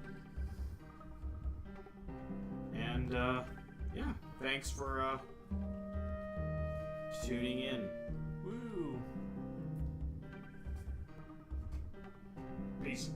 And yeah, thanks for tuning in. Woo. Peace.